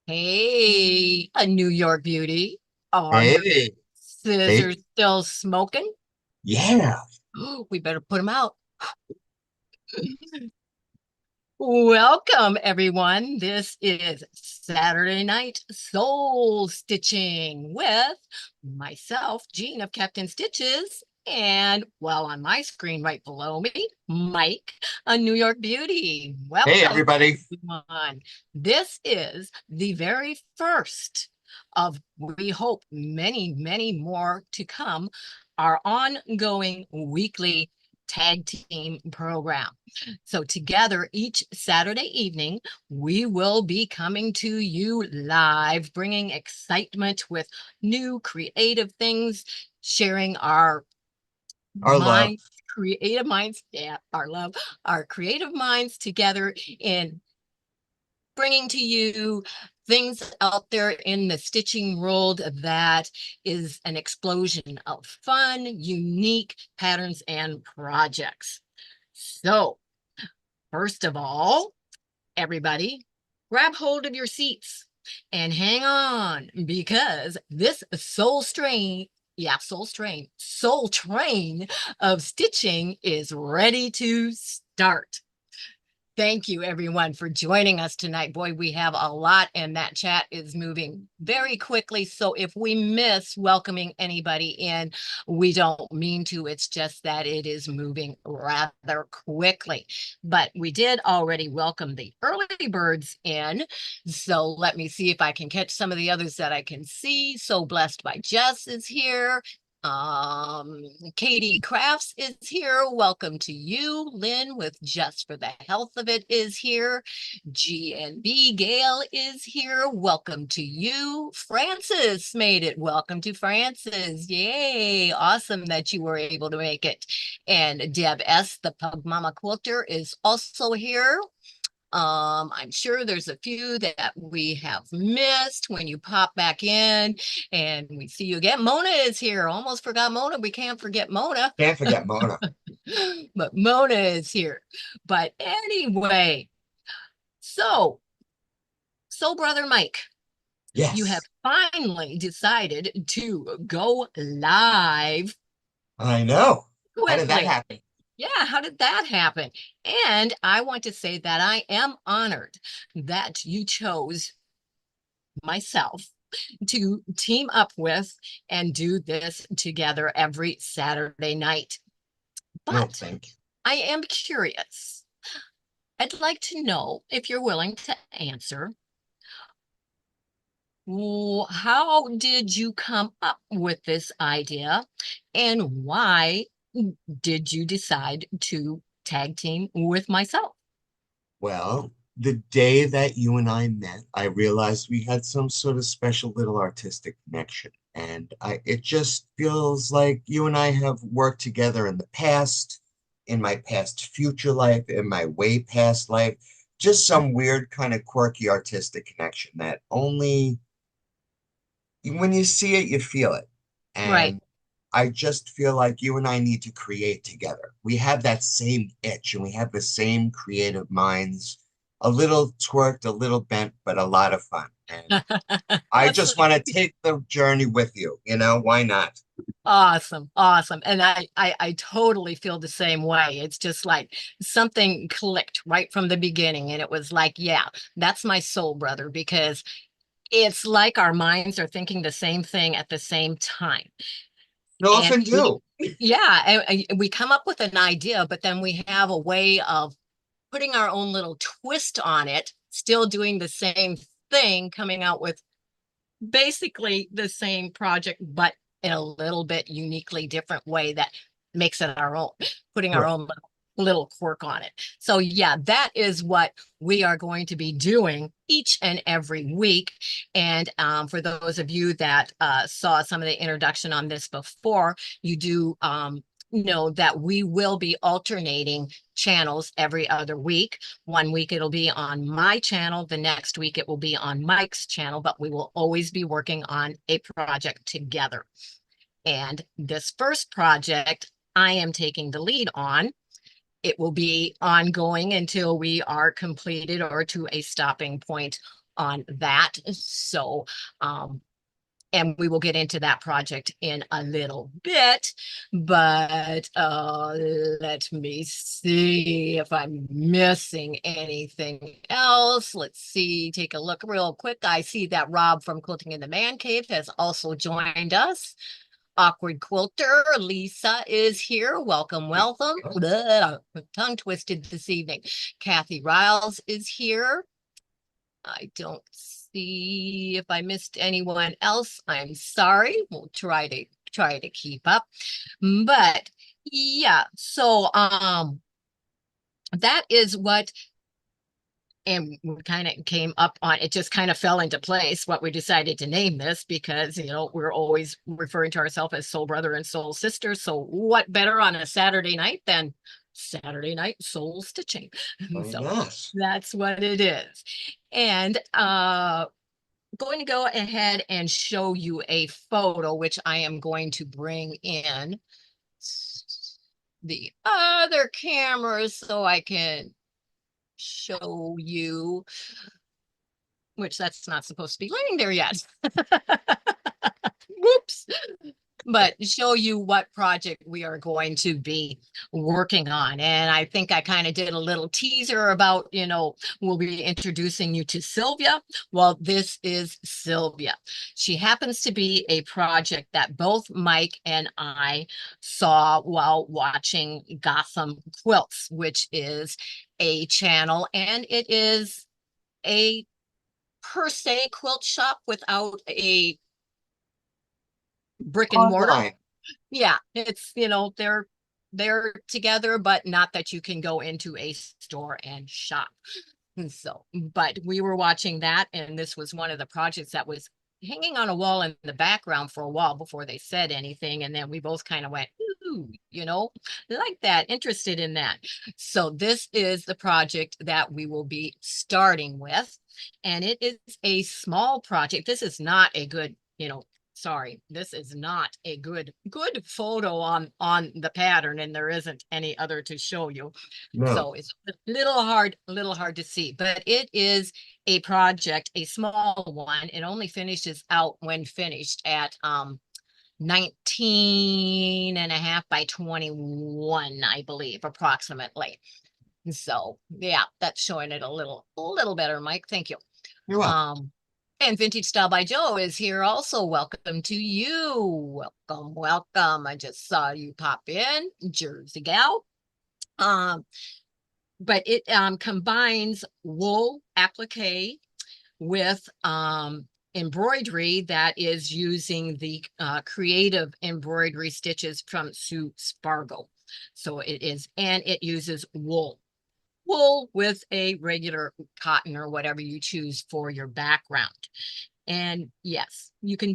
Hey, a New York beauty. Are your Hey, hey, scissors still smoking? yeah. We better put them out. Welcome, everyone. This is Saturday Night Soul Stitching with myself, Jean of Captain Stitches, and well, on my screen right below me, Mike, a New York beauty. Hey, Welcome, everybody. everyone. This is the very first of, we hope, many, many more to come, our ongoing weekly tag team program. So together each Saturday evening, we will be coming to you live, bringing excitement with new creative things, sharing our Our love. mind, creative minds, yeah, our love, our creative minds together in bringing to you things out there in the stitching world that is an explosion of fun, unique patterns and projects. So, first of all, everybody, grab hold of your seats and hang on because this soul train of stitching is ready to start. Thank you, everyone, for joining us tonight. Boy, we have a lot, and that chat is moving very quickly. So if we miss welcoming anybody in, we don't mean to. It's just that it is moving rather quickly. But we did already welcome the early birds in. So let me see if I can catch some of the others that I can see. So Blessed by Jess is here. Um, Katie Crafts is here. Welcome to you. Lynn with Just for the Health of It is here. GNB Gail is here. Welcome to you. Francis made it. Welcome to Francis. Yay. Awesome that you were able to make it. And Deb S., the Pug Mama Quilter, is also here. I'm sure there's a few that we have missed when you pop back in and we see you again. Mona is here. Almost forgot Mona. We can't forget Mona, Can't forget Mona. but Mona is here. But anyway, so, so brother Mike, you have Yes, finally decided to go live I know. How with did that me. happen? Yeah, how did that happen? And I want to say that I am honored that you chose myself to team up with and do this together every Saturday night. No, But thank you. I am curious. I'd like to know if you're willing to answer. How did you come up with this idea and why did you decide to tag team with myself? Well, the day that you and I met, I realized we had some sort of special little artistic connection. And it just feels like you and I have worked together in the past, in my past future life, in my way past life. Just some weird kind of quirky artistic connection that only when you see it, you feel it. Right. And I just feel like you and I need to create together. We have that same itch and we have the same creative minds, a little twerked, a little bent, but a lot of fun. And I That's just want to take the journey with you. Why not? awesome. Awesome. And I totally feel the same way. It's just like something clicked right from the beginning. And it was like, yeah, that's my soul brother because it's like our minds are thinking the same thing at the same time. You And often do. yeah, and we come up with an idea, but then we have a way of putting our own little twist on it, still doing the same thing, coming out with basically the same project, but in a little bit uniquely different way that makes it our own, putting our Right. own little quirk on it. So yeah, that is what we are going to be doing each and every week. And for those of you that saw some of the introduction on this before, you do know that we will be alternating channels every other week. One week it'll be on my channel, the next week it will be on Mike's channel, but we will always be working on a project together. And this first project I am taking the lead on. It will be ongoing until we are completed or to a stopping point on that. So, and we will get into that project in a little bit, but let me see if I'm missing anything else. Let's see, take a look real quick. I see that Rob from Quilting in the Man Cave has also joined us. Awkward Quilter, Lisa is here. Welcome, welcome. Blah, tongue twisted this evening. Kathy Riles is here. I don't see if I missed anyone else. I'm sorry. We'll try to keep up. But yeah, so that is what, and we kind of came up on it, just kind of fell into place what we decided to name this, because we're always referring to ourselves as soul brother and soul sister. So what better on a Saturday night than Saturday night soul stitching? Oh, So yes. that's what it is. And going to go ahead and show you a photo, which I am going to bring in the other camera so I can show you, which that's not supposed to be laying there yet. Whoops. But show you what project we are going to be working on. And I think I kind of did a little teaser about, we'll be introducing you to Sylvia. Well, this is Sylvia. She happens to be a project that both Mike and I saw while watching Gotham Quilts, which is a channel, and it is a per se quilt shop without a brick and mortar. Online. Yeah, it's, they're together, but not that you can go into a store and shop. And so, but we were watching that, and this was one of the projects that was hanging on a wall in the background for a while before they said anything. And then we both kind of went, ooh, like that, interested in that. So this is the project that we will be starting with. And it is a small project. This is not a good, sorry, this is not a good photo on the pattern, and there isn't any other to show you. No. So it's a little hard to see, but it is a project, a small one. It only finishes out when finished at 19 and a half by 21, I believe, approximately. So yeah, that's showing it a little better, Mike. Thank you. You're welcome. And Vintage Style by Joe is here also. Welcome to you. Welcome, welcome. I just saw you pop in, Jersey gal. But it combines wool applique with embroidery that is using the creative embroidery stitches from Sue Spargo. So it is, and it uses wool with a regular cotton or whatever you choose for your background. And yes, you can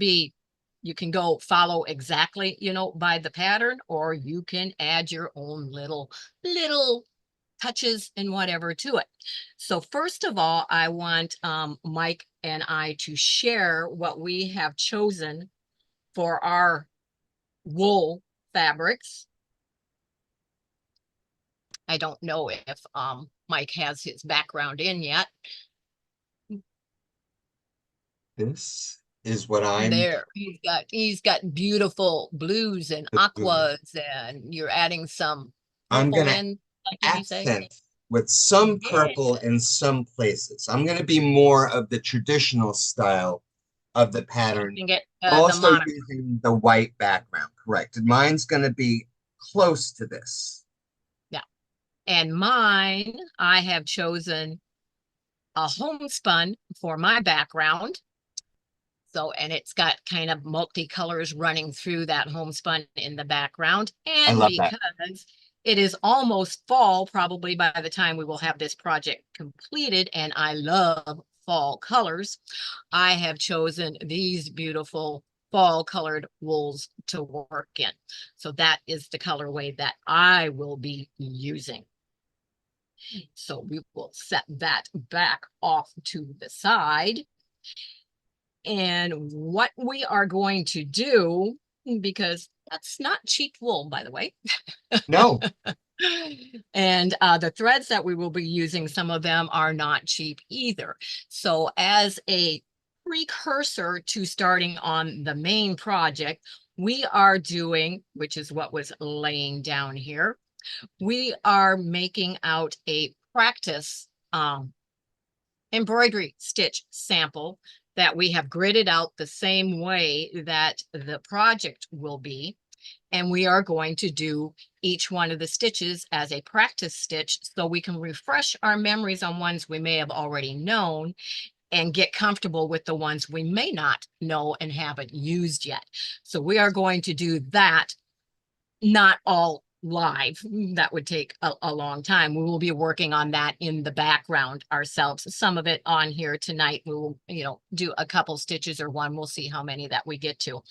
go follow exactly, by the pattern, or you can add your own little touches and whatever to it. So first of all, I want Mike and I to share what we have chosen for our wool fabrics. I don't know if Mike has his background in yet. This is what I'm There, he's got beautiful blues and to do. aquas, and you're adding some I'm purple gonna in, did you say? accent with some Yeah. purple in some places. I'm gonna be more of the traditional style of the pattern, Keeping it the also monogram. using the white background, correct? And mine's gonna be close to this. Yeah. And mine, I have chosen a homespun for my background. So, and it's got kind of multicolors running through that homespun in the background. I And love that. because it is almost fall, probably by the time we will have this project completed, and I love fall colors, I have chosen these beautiful fall colored wools to work in. So that is the colorway that I will be using. So we will set that back off to the side. And what we are going to do, because that's not cheap wool, by the way. No, And the threads that we will be using, some of them are not cheap either. So as a precursor to starting on the main project, we are doing, which is what was laying down here, we are making out a practice embroidery stitch sample that we have gridded out the same way that the project will be. And we are going to do each one of the stitches as a practice stitch so we can refresh our memories on ones we may have already known and get comfortable with the ones we may not know and haven't used yet. So we are going to do that, not all live. That would take a long time. We will be working on that in the background ourselves. Some of it on here tonight. We will, do a couple stitches or one. We'll see how many that we get to.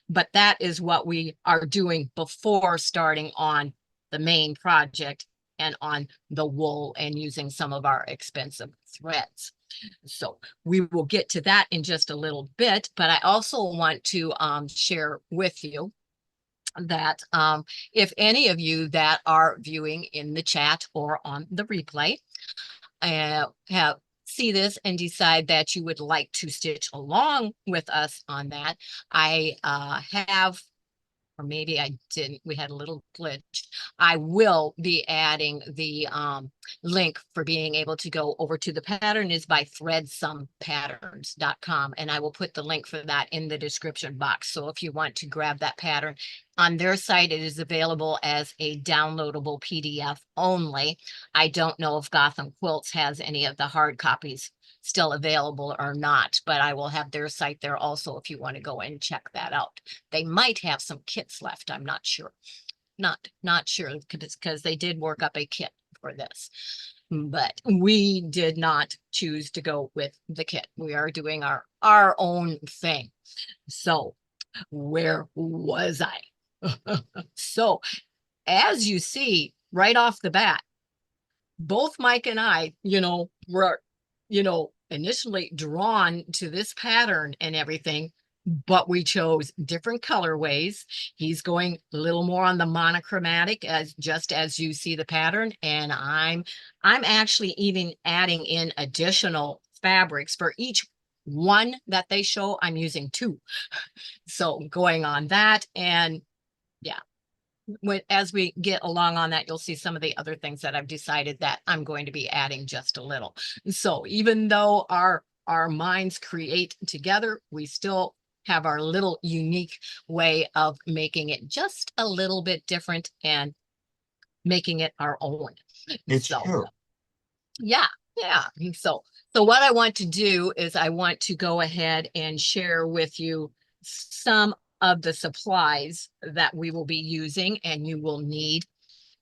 But that is what we are doing before starting on the main project and on the wool and using some of our expensive threads. So we will get to that in just a little bit, but I also want to share with you that if any of you that are viewing in the chat or on the replay have see this and decide that you would like to stitch along with us on that, I have, or maybe I didn't, we had a little glitch. I will be adding the link for being able to go over to the pattern is by threadsompatterns.com. And I will put the link for that in the description box. So if you want to grab that pattern on their site, it is available as a downloadable PDF only. I don't know if Gotham Quilts has any of the hard copies still available or not, but I will have their site there also if you want to go and check that out. They might have some kits left. I'm not sure. Not sure because they did work up a kit for this, but we did not choose to go with the kit. We are doing our own thing. So where was I? So as you see right off the bat, both Mike and I, were, initially drawn to this pattern and everything, but we chose different colorways. He's going a little more on the monochromatic just as you see the pattern. And I'm actually even adding in additional fabrics for each one that they show. I'm using two. So going on that, and yeah, as we get along on that, you'll see some of the other things that I've decided that I'm going to be adding just a little. So even though our minds create together, we still have our little unique way of making it just a little bit different and making it our own. It's So true. yeah, yeah. So what I want to do is I want to go ahead and share with you some of the supplies that we will be using and you will need.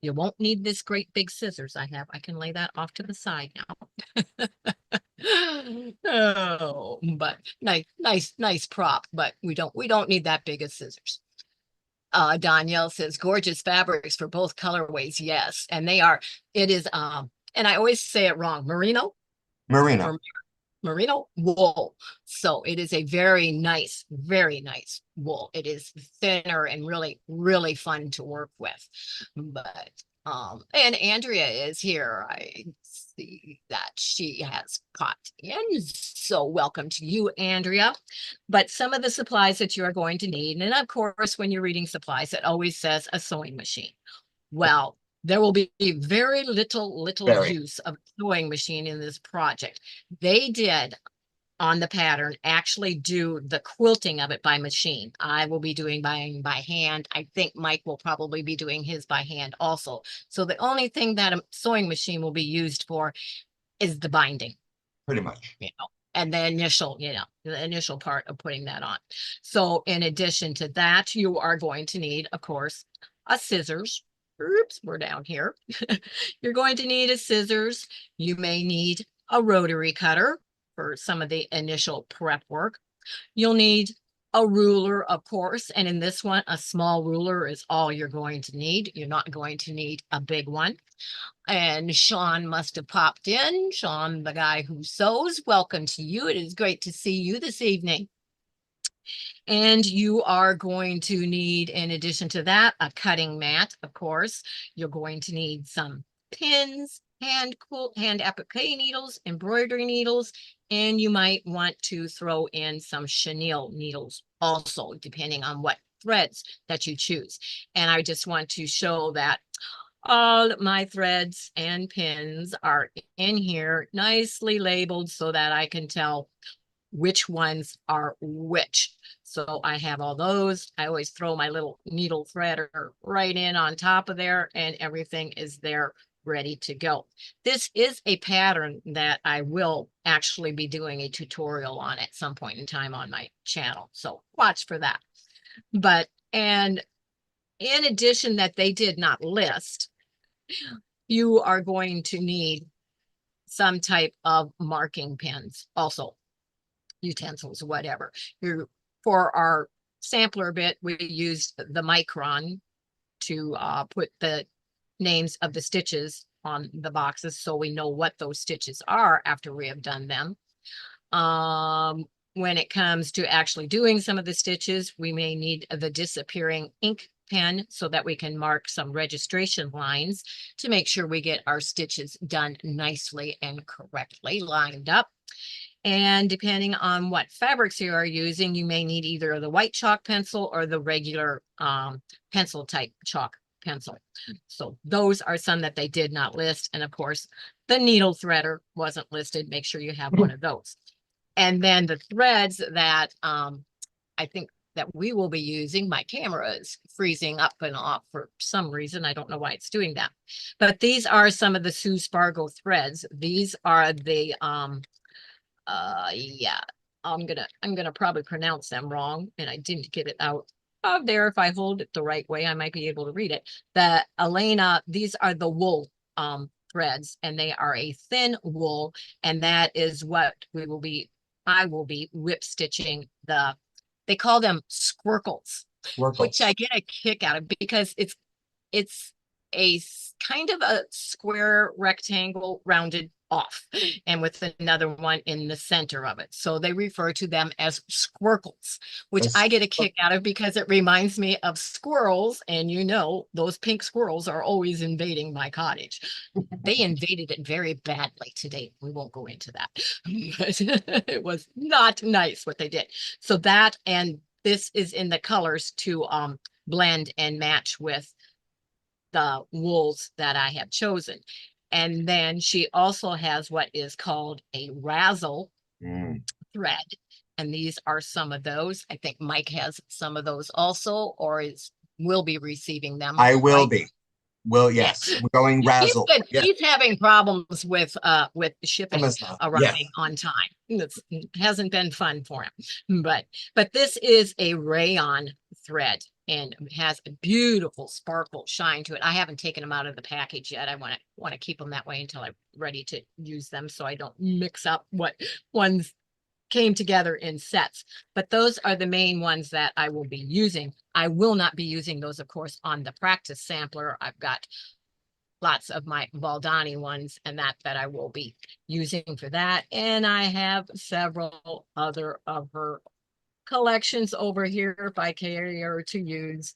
You won't need this great big scissors I have. I can lay that off to the side now. Oh, but nice prop, but we don't need that big of scissors. Danielle says gorgeous fabrics for both colorways. Yes, and they are. It is and I always say it wrong. Merino Marina, or merino wool. So it is a very nice wool. It is thinner and really fun to work with. But and Andrea is here. I see that she has popped in. So welcome to you, Andrea. But some of the supplies that you are going to need, and of course, when you're reading supplies, it always says a sewing machine. Well, there will be very little very use of sewing machine in this project. They did on the pattern actually do the quilting of it by machine. I will be doing by hand. I think Mike will probably be doing his by hand also. So the only thing that a sewing machine will be used for is the binding, pretty much. and the initial part of putting that on. So in addition to that, you are going to need, of course, a scissors. Oops, we're down here. You're going to need a scissors. You may need a rotary cutter for some of the initial prep work. You'll need a ruler, of course, and in this one, a small ruler is all you're going to need. You're not going to need a big one. And Sean must have popped in. Sean, the guy who sews, welcome to you. It is great to see you this evening. And you are going to need, in addition to that, a cutting mat, of course. You're going to need some pins, hand applique needles, embroidery needles, and you might want to throw in some chenille needles also, depending on what threads that you choose. And I just want to show that all my threads and pins are in here nicely labeled so that I can tell which ones are which. So I have all those. I always throw my little needle threader right in on top of there, and everything is there ready to go. This is a pattern that I will actually be doing a tutorial on at some point in time on my channel. So watch for that. But, and in addition that they did not list, you are going to need some type of marking pens also, utensils, whatever. For our sampler bit, we used the micron to put the names of the stitches on the boxes so we know what those stitches are after we have done them. When it comes to actually doing some of the stitches, we may need the disappearing ink pen so that we can mark some registration lines to make sure we get our stitches done nicely and correctly lined up. And depending on what fabrics you are using, you may need either the white chalk pencil or the regular pencil type chalk pencil. So those are some that they did not list. And of course, the needle threader wasn't listed. Make sure you have one of those. And then the threads that I think that we will be using, my camera is freezing up and off for some reason. I don't know why it's doing that. But these are some of the Sue Spargo threads. These are the yeah, I'm gonna probably pronounce them wrong, and I didn't get it out of there. If I hold it the right way, I might be able to read it. The Elena, these are the wool threads, and they are a thin wool, and that is what I will be whip stitching they call them squircles, which I get a kick out of because it's a kind of a square rectangle rounded off and with another one in the center of it. So they refer to them as squircles, which I get a kick out of because it reminds me of squirrels. And you know, those pink squirrels are always invading my cottage. They invaded it very badly today. We won't go into that, but it was not nice what they did. So that, and this is in the colors to blend and match with the wools that I have chosen. And then she also has what is called a razzle thread. And these are some of those. I think Mike has some of those also, or will be receiving them. I will be. Well, yes, we're going razzle. He's having problems with shipping arriving on time. It hasn't been fun for him. But this is a rayon thread and has a beautiful sparkle shine to it. I haven't taken them out of the package yet. I want to keep them that way until I'm ready to use them so I don't mix up what ones came together in sets. But those are the main ones that I will be using. I will not be using those, of course, on the practice sampler. I've got lots of my Valdani ones and that I will be using for that. And I have several other of her collections over here if I care to use.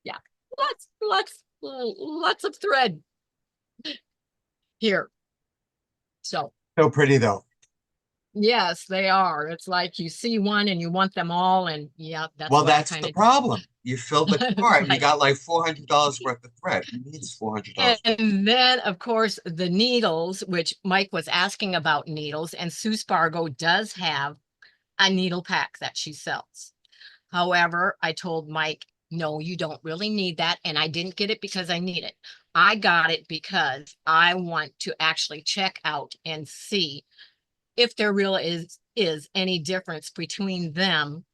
Yeah, lots of thread here. So pretty though. Yes, they are. It's like you see one and you want them all, and yeah, that's the problem. You filled the cart and you got like $400 worth of thread. Who needs $400? And then, of course, the needles, which Mike was asking about needles, and Sue Spargo does have a needle pack that she sells. However, I told Mike, no, you don't really need that, and I didn't get it because I need it. I got it because I want to actually check out and see if there really is any difference between them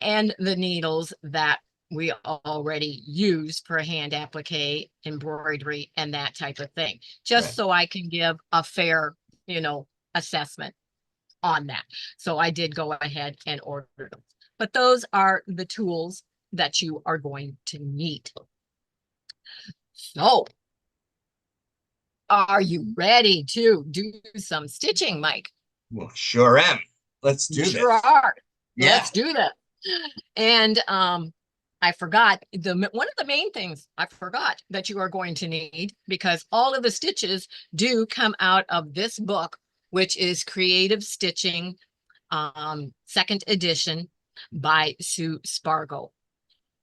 and the needles that we already use for hand applique, embroidery, and that type of thing, just so I can give a fair, assessment on that. So I did go ahead and order them. But those are the tools that you are going to need. So are you ready to do some stitching, Mike? Well, sure am. Let's do this. Sure are. Yeah. Let's do that. And I forgot one of the main things I forgot that you are going to need, because all of the stitches do come out of this book, which is Creative Stitching, second edition by Sue Spargo.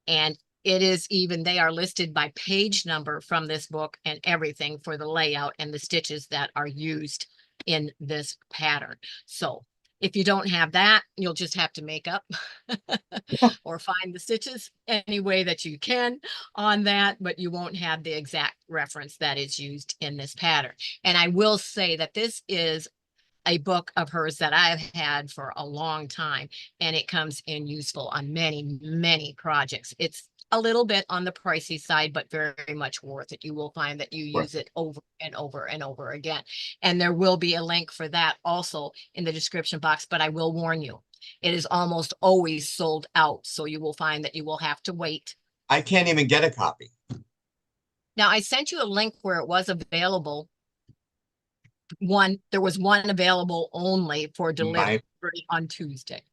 And it is even, they are listed by page number from this book and everything for the layout and the stitches that are used in this pattern. So if you don't have that, you'll just have to make up or find the stitches any way that you can on that, but you won't have the exact reference that is used in this pattern. And I will say that this is a book of hers that I've had for a long time, and it comes in useful on many, many projects. It's a little bit on the pricey side, but very much worth it. You will find that you use it over and over and over again. And there will be a link for that also in the description box, but I will warn you, it is almost always sold out. So you will find that you will have to wait. I can't even get a copy. Now, I sent you a link where it was available. There was one available only for delivery My on Tuesday.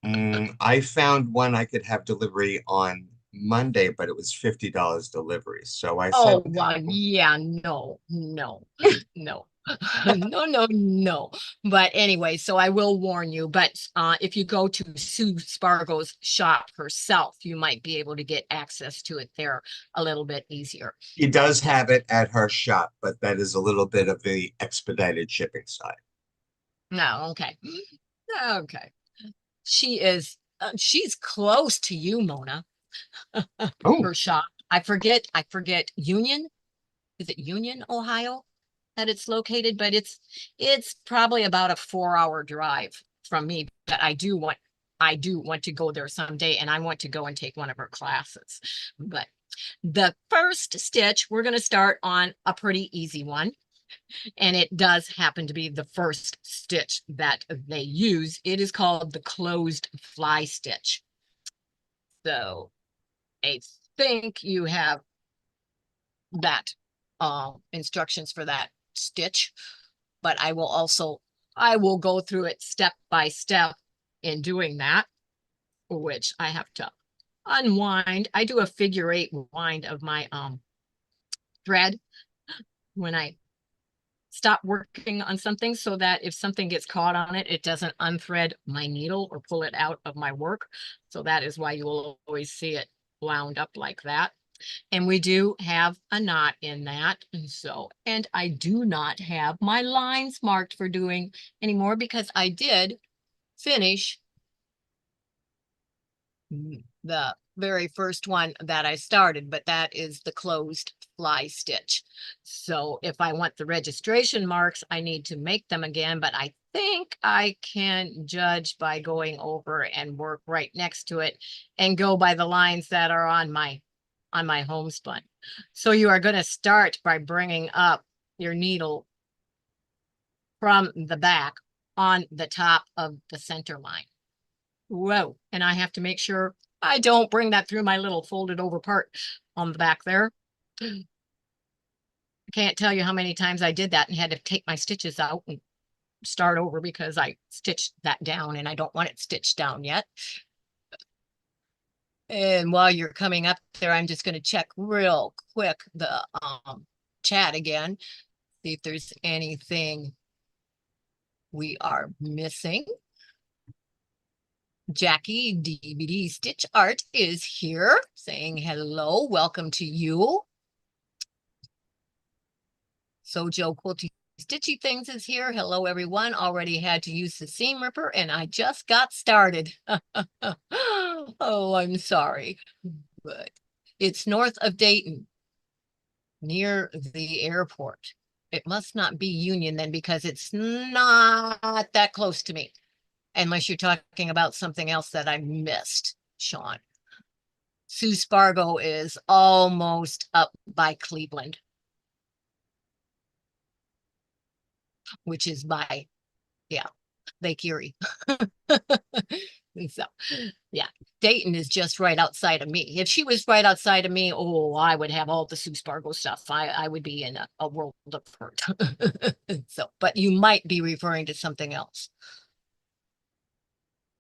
I found one I could have delivery on Monday, but it was $50 delivery. So I Oh, sent well, yeah, no, no, no, no, no, no. But anyway, so I will warn you, but if you go to Sue Spargo's shop herself, you might be able to get access to it there a little bit easier. He does have it at her shop, but that is a little bit of the expedited shipping side. No, okay. Okay. She's close to you, Mona. Oh, Her shop. I forget Union. Is it Union, Ohio, that it's located? But it's probably about a 4 hour drive from me. But I do want to go there someday, and I want to go and take one of her classes. But the first stitch, we're going to start on a pretty easy one. And it does happen to be the first stitch that they use. It is called the closed fly stitch. So I think you have that instructions for that stitch, but I will go through it step by step in doing that, which I have to unwind. I do a figure-8 wind of my thread when I stop working on something, so that if something gets caught on it, it doesn't unthread my needle or pull it out of my work. So that is why you will always see it wound up like that. And we do have a knot in that. So, and I do not have my lines marked for doing anymore, because I did finish the very first one that I started, but that is the closed fly stitch. So if I want the registration marks, I need to make them again, but I think I can judge by going over and work right next to it and go by the lines that are on my homespun. So you are going to start by bringing up your needle from the back on the top of the center line. Whoa. And I have to make sure I don't bring that through my little folded over part on the back there. I can't tell you how many times I did that and had to take my stitches out and start over because I stitched that down and I don't want it stitched down yet. And while you're coming up there, I'm just going to check real quick the chat again, see if there's anything we are missing. Jackie DVD Stitch Art is here saying hello, welcome to you. So Joe Quilty Stitchy Things is here. Hello, everyone. Already had to use the seam ripper and I just got started. Oh, I'm sorry, but it's north of Dayton, near the airport. It must not be Union then, because it's not that close to me, unless you're talking about something else that I missed, Sean. Sue Spargo is almost up by Cleveland, which is by, yeah, Lake Erie. So, yeah, Dayton is just right outside of me. If she was right outside of me, oh, I would have all the Sue Spargo stuff. I would be in a world of hurt. So, but you might be referring to something else.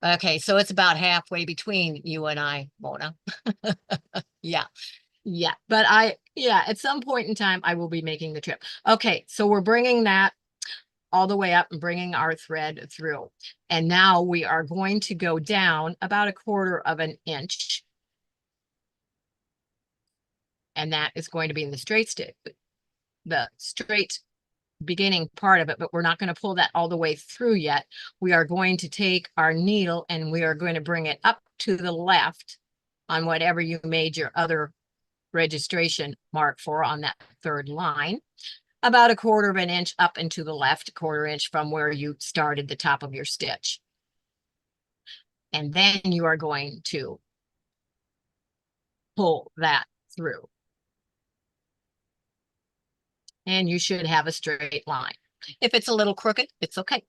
Okay, so it's about halfway between you and I, Mona. Yeah, yeah. But yeah, at some point in time, I will be making the trip. Okay, so we're bringing that all the way up and bringing our thread through. And now we are going to go down about a quarter of an inch. And that is going to be in the straight stitch, the straight beginning part of it, but we're not going to pull that all the way through yet. We are going to take our needle and we are going to bring it up to the left on whatever you made your other registration mark for on that third line, about a quarter of an inch up and to the left, quarter inch from where you started the top of your stitch. And then you are going to pull that through. And you should have a straight line. If it's a little crooked, it's okay.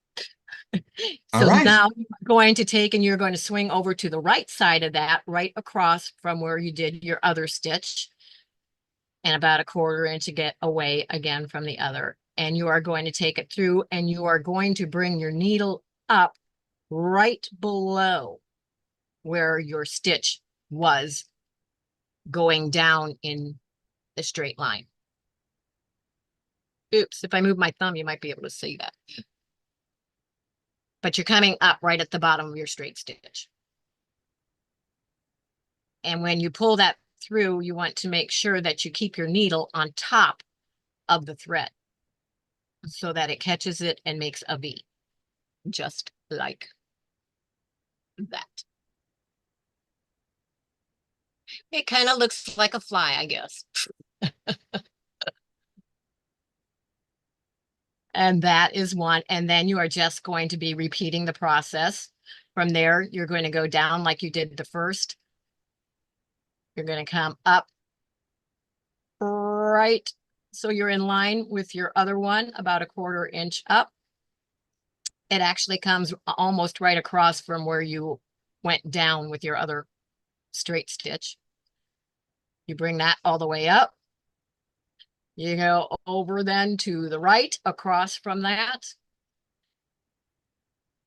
All So right. now you're going to take and you're going to swing over to the right side of that, right across from where you did your other stitch, and about a quarter inch to get away again from the other. And you are going to take it through and you are going to bring your needle up right below where your stitch was going down in the straight line. Oops, if I move my thumb, you might be able to see that. But you're coming up right at the bottom of your straight stitch. And when you pull that through, you want to make sure that you keep your needle on top of the thread so that it catches it and makes a V, just like that. It kind of looks like a fly, I guess. And that is one. And then you are just going to be repeating the process. From there, you're going to go down like you did the first. You're going to come up right. So you're in line with your other one, about a quarter inch up. It actually comes almost right across from where you went down with your other straight stitch. You bring that all the way up. You go over then to the right across from that.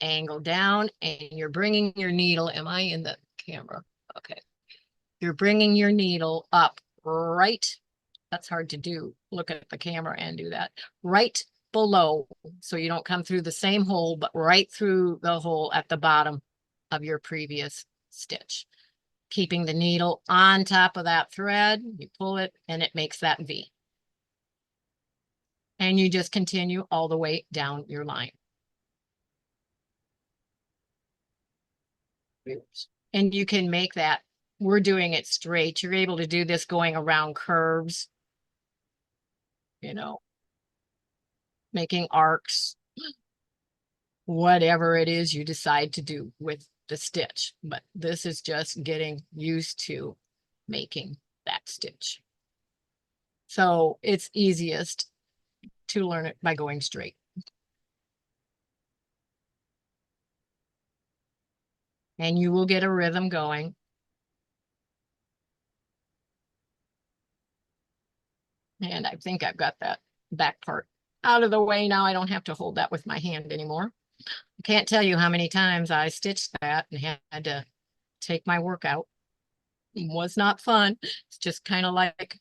Angle down and you're bringing your needle. Am I in the camera? Okay. You're bringing your needle up right. That's hard to do. Look at the camera and do that. Right below. So you don't come through the same hole, but right through the hole at the bottom of your previous stitch. Keeping the needle on top of that thread, you pull it and it makes that V. And you just continue all the way down your line. Oops. And you can make that, we're doing it straight. You're able to do this going around curves, you know, making arcs, whatever it is you decide to do with the stitch. But this is just getting used to making that stitch. So it's easiest to learn it by going straight. And you will get a rhythm going. And I think I've got that back part out of the way now. I don't have to hold that with my hand anymore. I can't tell you how many times I stitched that and had to take my work out. It was not fun. It's just kind of like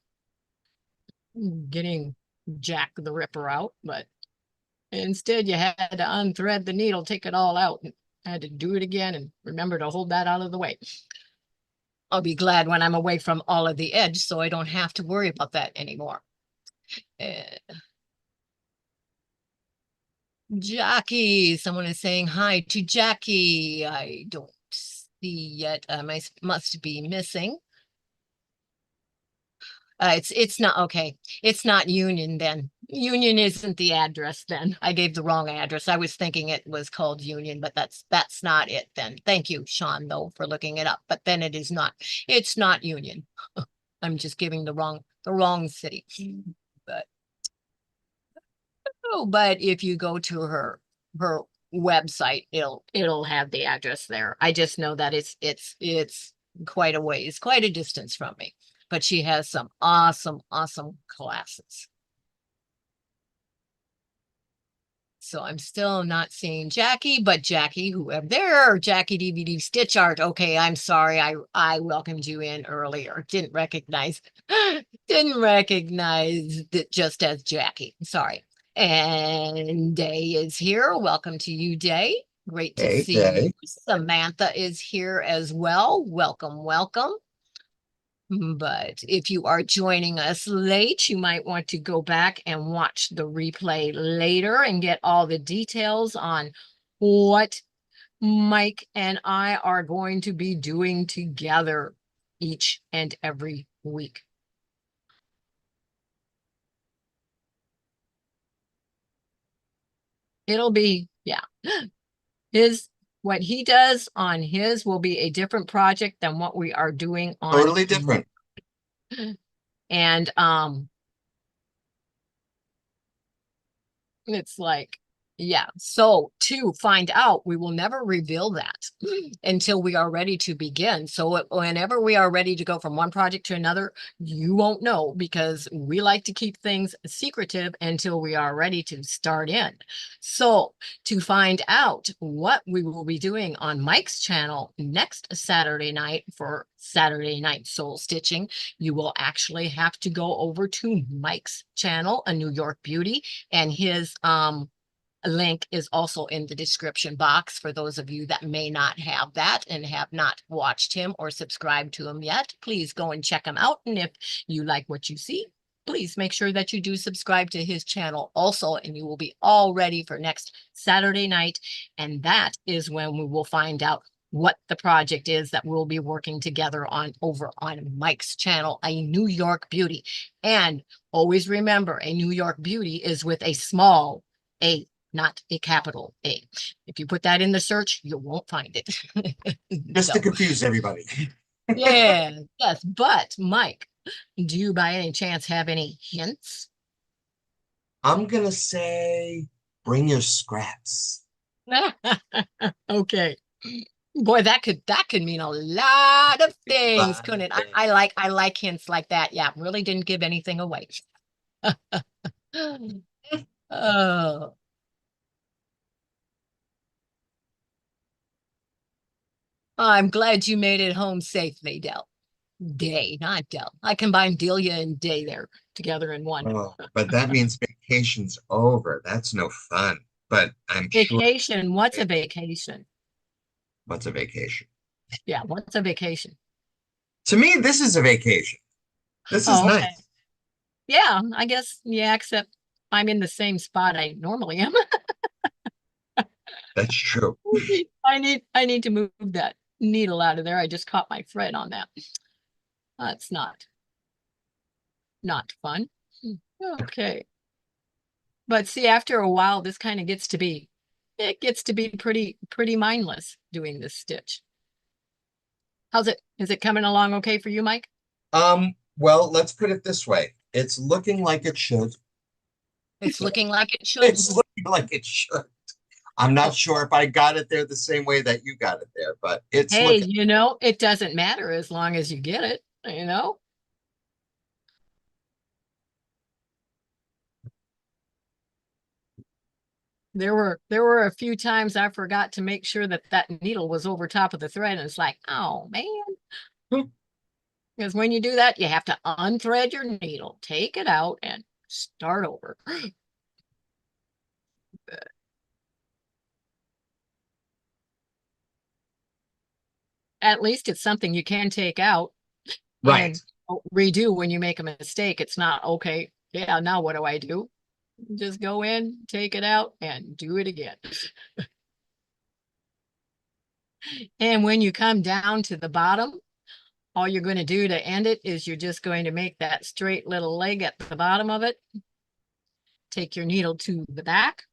getting Jack the Ripper out, but instead you had to unthread the needle, take it all out, and I had to do it again and remember to hold that out of the way. I'll be glad when I'm away from all of the edge so I don't have to worry about that anymore. Jackie, someone is saying hi to Jackie. I don't see yet. I must be missing. It's not okay. It's not Union then. Union isn't the address then. I gave the wrong address. I was thinking it was called Union, but that's not it then. Thank you, Sean, though, for looking it up. But then it is not. It's not Union. I'm just giving the wrong city. But oh, but if you go to her website, it'll have the address there. I just know that it's quite a ways, quite a distance from me. But she has some awesome classes. So I'm still not seeing Jackie, but Jackie, whoever there, Jackie DVD Stitch Art. Okay, I'm sorry. I welcomed you in earlier. Didn't recognize that just as Jackie. Sorry. And Day is here. Welcome to you, Day. Great to Hey, see you. hey. Samantha is here as well. Welcome, welcome. But if you are joining us late, you might want to go back and watch the replay later and get all the details on what Mike and I are going to be doing together each and every week. It'll be, yeah, what he does on his will be a different project than what we are doing on Totally mine. different. And it's like, yeah. So to find out, we will never reveal that until we are ready to begin. So whenever we are ready to go from one project to another, you won't know because we like to keep things secretive until we are ready to start in. So to find out what we will be doing on Mike's channel next Saturday night for Saturday Night Soul Stitching, you will actually have to go over to Mike's channel, A New York Beauty, and his link is also in the description box for those of you that may not have that and have not watched him or subscribed to him yet. Please go and check him out. And if you like what you see, please make sure that you do subscribe to his channel also, and you will be all ready for next Saturday night. And that is when we will find out what the project is that we'll be working together on over on Mike's channel, A New York Beauty. And always remember, A New York Beauty is with a small A, not a capital A. If you put that in the search, you won't find it. Just to So, confuse everybody. yeah, yes. But Mike, do you by any chance have any hints? I'm gonna say bring your scraps. Okay. Boy, that could mean a lot of things, Lot couldn't of it? things. I like hints like that. Yeah, really didn't give anything away. Oh, I'm glad you made it home safely, Del. Day, not Del. I combined Delia and Day there together in one. Oh, but that means vacation's over. That's no fun. But I'm sure Vacation. What's a vacation? what's a vacation? Yeah, what's a vacation? To me, this is a vacation. This is Oh, okay. nice. Yeah, I guess, yeah, except I'm in the same spot I normally am. That's true. I need to move that needle out of there. I just caught my thread on that. That's not fun. Okay. But see, after a while, this kind of gets to be pretty mindless doing this stitch. How's it? Is it coming along okay for you, Mike? Well, let's put it this way. It's looking like it should. It's looking like it should. It's looking like it should. I'm not Oh, sure if I got it there the same way that you got it there, but it's hey, looking. it doesn't matter as long as you get it. There were a few times I forgot to make sure that that needle was over top of the thread, and it's like, oh man. Because when you do that, you have to unthread your needle, take it out, and start over. At least it's something you can take out Right. and redo when you make a mistake. It's not okay. Yeah, now what do I do? Just go in, take it out, and do it again. And when you come down to the bottom, all you're going to do to end it is you're just going to make that straight little leg at the bottom of it. Take your needle to the back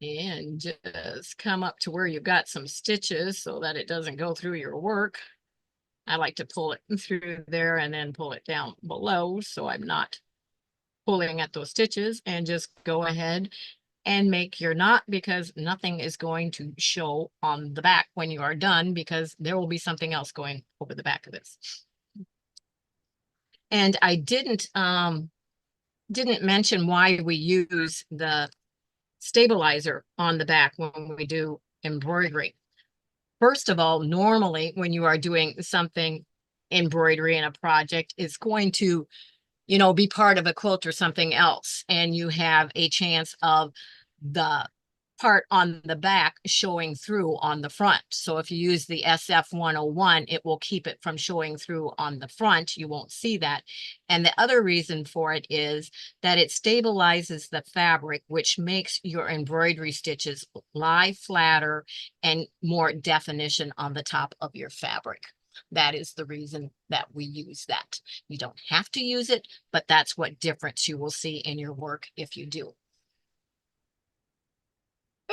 and just come up to where you've got some stitches so that it doesn't go through your work. I like to pull it through there and then pull it down below so I'm not pulling at those stitches, and just go ahead and make your knot because nothing is going to show on the back when you are done because there will be something else going over the back of this. And I didn't didn't mention why we use the stabilizer on the back when we do embroidery. First of all, normally when you are doing something embroidery in a project, it's going to, be part of a quilt or something else. And you have a chance of the part on the back showing through on the front. So if you use the SF-101, it will keep it from showing through on the front. You won't see that. And the other reason for it is that it stabilizes the fabric, which makes your embroidery stitches lie flatter and more definition on the top of your fabric. That is the reason that we use that. You don't have to use it, but that's what difference you will see in your work if you do.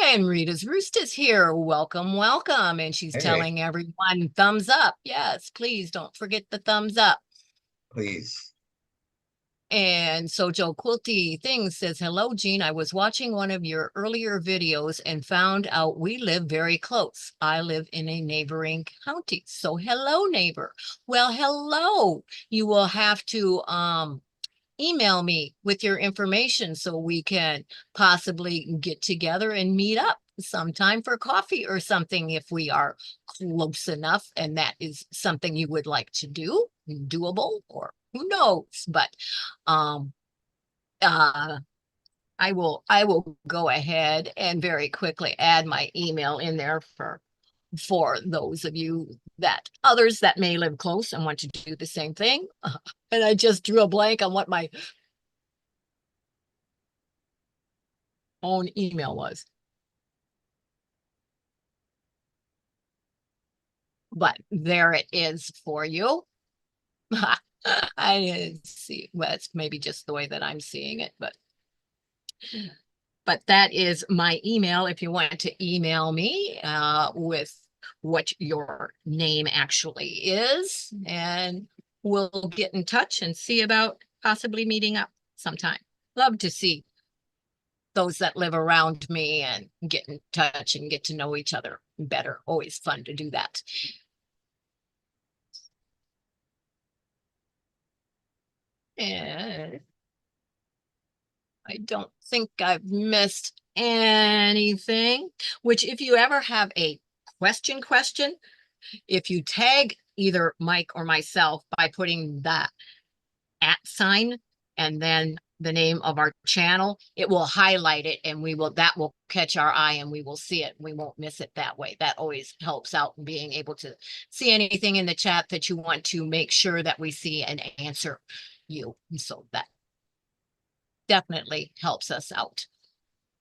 And Rita's Roost is here. Welcome, welcome. And she's Hey, telling everyone thumbs up. Yes, please don't forget the thumbs up. please. And so Joe Quilty Things says, hello, Jean. I was watching one of your earlier videos and found out we live very close. I live in a neighboring county. So hello, neighbor. Well, hello. You will have to email me with your information so we can possibly get together and meet up sometime for coffee or something if we are close enough and that is something you would like to do, doable, or who knows. But um uh I will go ahead and very quickly add my email in there for those of you that others that may live close and want to do the same thing. And I just drew a blank on what my own email was. But there it is for you. I didn't see, well, it's maybe just the way that I'm seeing it, but that is my email if you want to email me with what your name actually is, and we'll get in touch and see about possibly meeting up sometime. Love to see those that live around me and get in touch and get to know each other better. Always fun to do that. And I don't think I've missed anything, which if you ever have a question, if you tag either Mike or myself by putting that @ sign and then the name of our channel, it will highlight it and that will catch our eye and we will see it. We won't miss it that way. That always helps out in being able to see anything in the chat that you want to make sure that we see and answer you. So that definitely helps us out,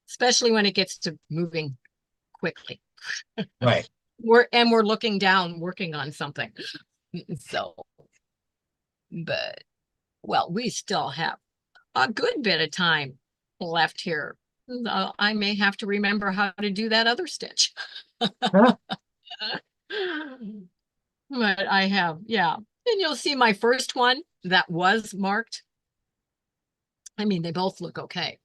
especially when it gets to moving quickly. Right. We're looking down, working on something. So, but well, we still have a good bit of time left here. I may have to remember how to do that other stitch. But I have, yeah. And you'll see my first one that was marked. I mean, they both look okay.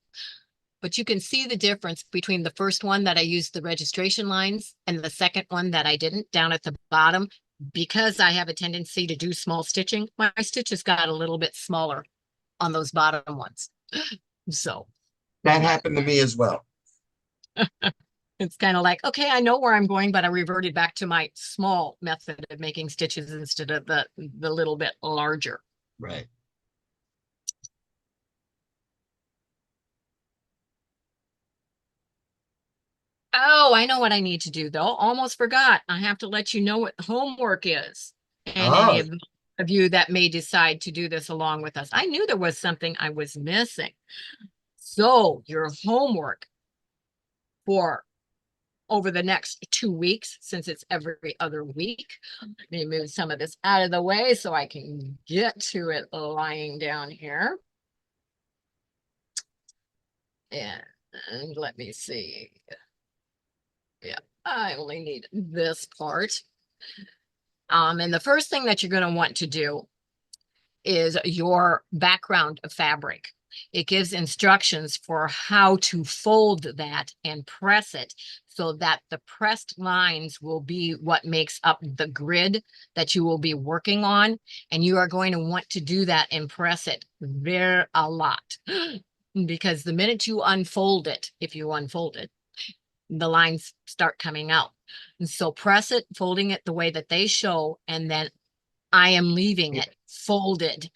But you can see the difference between the first one that I used the registration lines and the second one that I didn't down at the bottom. Because I have a tendency to do small stitching, my stitches got a little bit smaller on those bottom ones. So That happened to me as well. it's kind of like, okay, I know where I'm going, but I reverted back to my small method of making stitches instead of the little bit larger. Right. Oh, I know what I need to do though. Almost forgot. I have to let you know what homework is. And any Oh, of you that may decide to do this along with us. I knew there was something I was missing. So your homework for over the next 2 weeks, since it's every other week, let me move some of this out of the way so I can get to it lying down here. And let me see. Yeah, I only need this part. And the first thing that you're going to want to do is your background of fabric. It gives instructions for how to fold that and press it so that the pressed lines will be what makes up the grid that you will be working on. And you are going to want to do that and press it very a lot because the minute you unfold it, if you unfold it, the lines start coming out. And so press it, folding it the way that they show, and then I am leaving it folded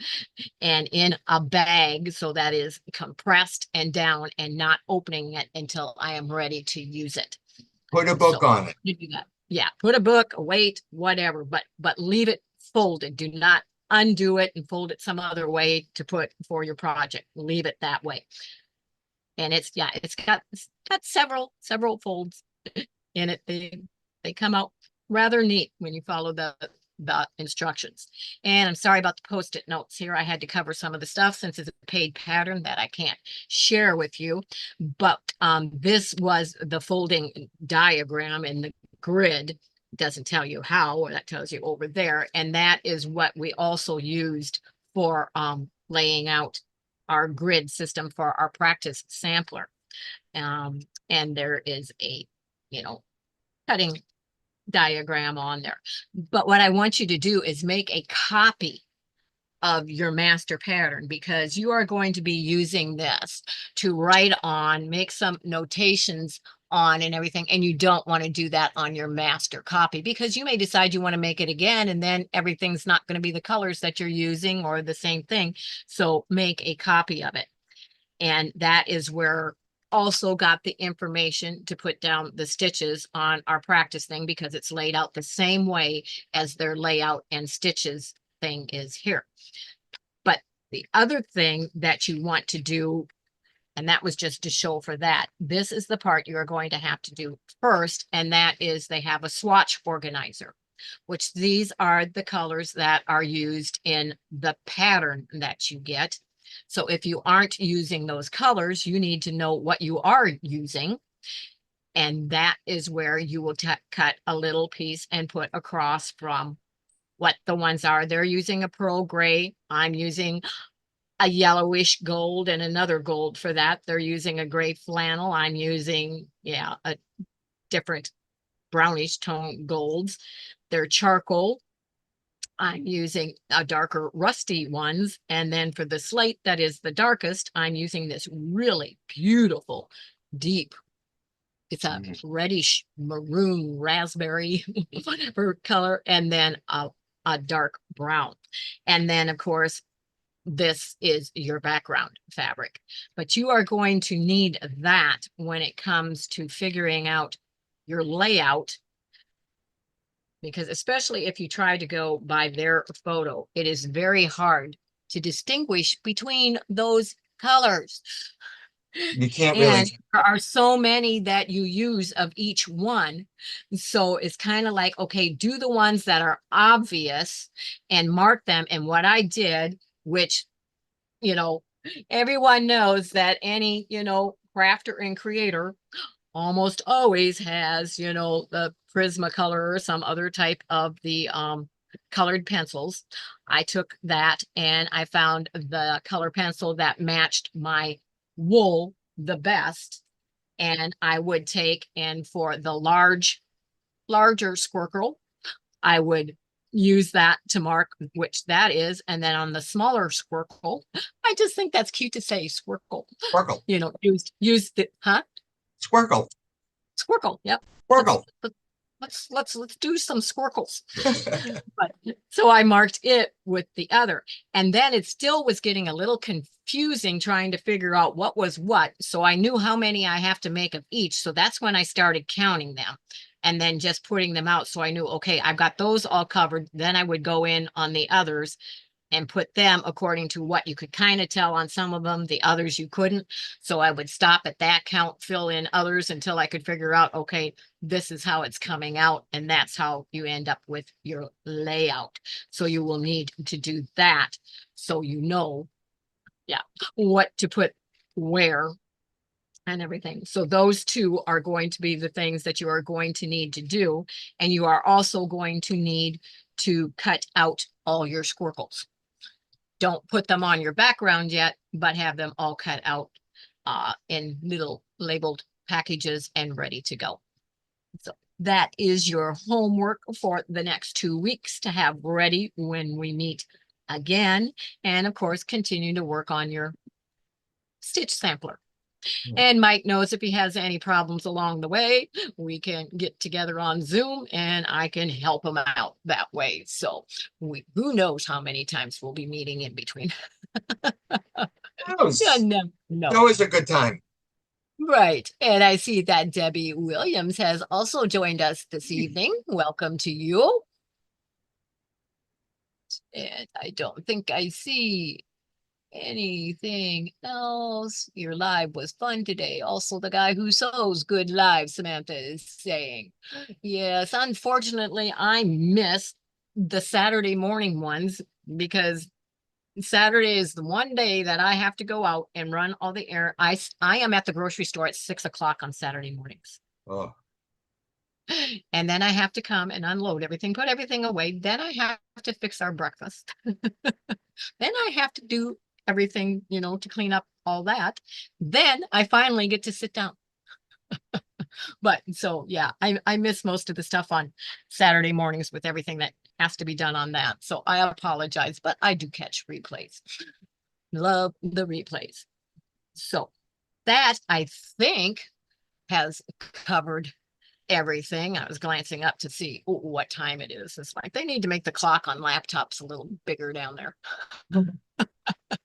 and in a bag so that is compressed and down and not opening it until I am ready to use it. Put a book So on it. you do that. Yeah, put a book, a weight, whatever, but leave it folded. Do not undo it and fold it some other way to put for your project. Leave it that way. And it's got several folds in it. They come out rather neat when you follow the instructions. And I'm sorry about the post-it notes here. I had to cover some of the stuff since it's a paid pattern that I can't share with you. But this was the folding diagram in the grid. It doesn't tell you how, or that tells you over there. And that is what we also used for laying out our grid system for our practice sampler. And there is a, you know, cutting diagram on there. But what I want you to do is make a copy of your master pattern because you are going to be using this to write on, make some notations on and everything. And you don't want to do that on your master copy because you may decide you want to make it again and then everything's not going to be the colors that you're using or the same thing. So make a copy of it. And that is where also got the information to put down the stitches on our practice thing because it's laid out the same way as their layout and stitches thing is here. But the other thing that you want to do, and that was just to show for that, this is the part you are going to have to do first, and that is they have a swatch organizer, which these are the colors that are used in the pattern that you get. So if you aren't using those colors, you need to know what you are using. And that is where you will cut a little piece and put across from what the ones are. They're using a pearl gray. I'm using a yellowish gold and another gold for that. They're using a gray flannel. I'm using, yeah, a different brownish tone golds. They're charcoal. I'm using a darker rusty ones. And then for the slate, that is the darkest, I'm using this really beautiful, deep, it's a reddish maroon raspberry whatever color, and then a dark brown. And then of course, this is your background fabric, but you are going to need that when it comes to figuring out your layout, because especially if you try to go by their photo, it is very hard to distinguish between those colors. You can't really. And there are so many that you use of each one. So it's kind of like, okay, do the ones that are obvious and mark them. And what I did, which, you know, everyone knows that any, crafter and creator almost always has, the Prismacolor or some other type of the colored pencils. I took that and I found the color pencil that matched my wool the best. And I would take, and for the larger squircle, I would use that to mark which that is. And then on the smaller squircle, I just think that's cute to say squircle. Squircle. Use the, huh? Squircle. Squircle. Yep. Squircle. Let's do some squircles. But so I marked it with the other, and then it still was getting a little confusing trying to figure out what was what. So I knew how many I have to make of each. So that's when I started counting them and then just putting them out. So I knew, okay, I've got those all covered. Then I would go in on the others and put them according to what you could kind of tell on some of them, the others you couldn't. So I would stop at that count, fill in others until I could figure out, okay, this is how it's coming out. And that's how you end up with your layout. So you will need to do that so you know, yeah, what to put where and everything. So those two are going to be the things that you are going to need to do. And you are also going to need to cut out all your squircles. Don't put them on your background yet, but have them all cut out in little labeled packages and ready to go. So that is your homework for the next 2 weeks to have ready when we meet again. And of course, continue to work on your stitch sampler. And Mike knows if he has any problems along the way, we can get together on Zoom and I can help him out that way. So who knows how many times we'll be meeting in between. Oh, Yeah, it's no, no. always a good time. Right. And I see that Debbie Williams has also joined us this evening. Welcome to you. And I don't think I see anything else. Your live was fun today. Also, the guy who sews good live, Samantha is saying. Yes, unfortunately, I missed the Saturday morning ones because Saturday is the one day that I have to go out and run all the air. I am at the grocery store at 6 o'clock on Saturday mornings. Oh, And then I have to come and unload everything, put everything away. Then I have to fix our breakfast. Then I have to do everything, to clean up all that. Then I finally get to sit down. But so, yeah, I miss most of the stuff on Saturday mornings with everything that has to be done on that. So I apologize, but I do catch replays. Love the replays. So that I think has covered everything. I was glancing up to see what time it is. It's like they need to make the clock on laptops a little bigger down there.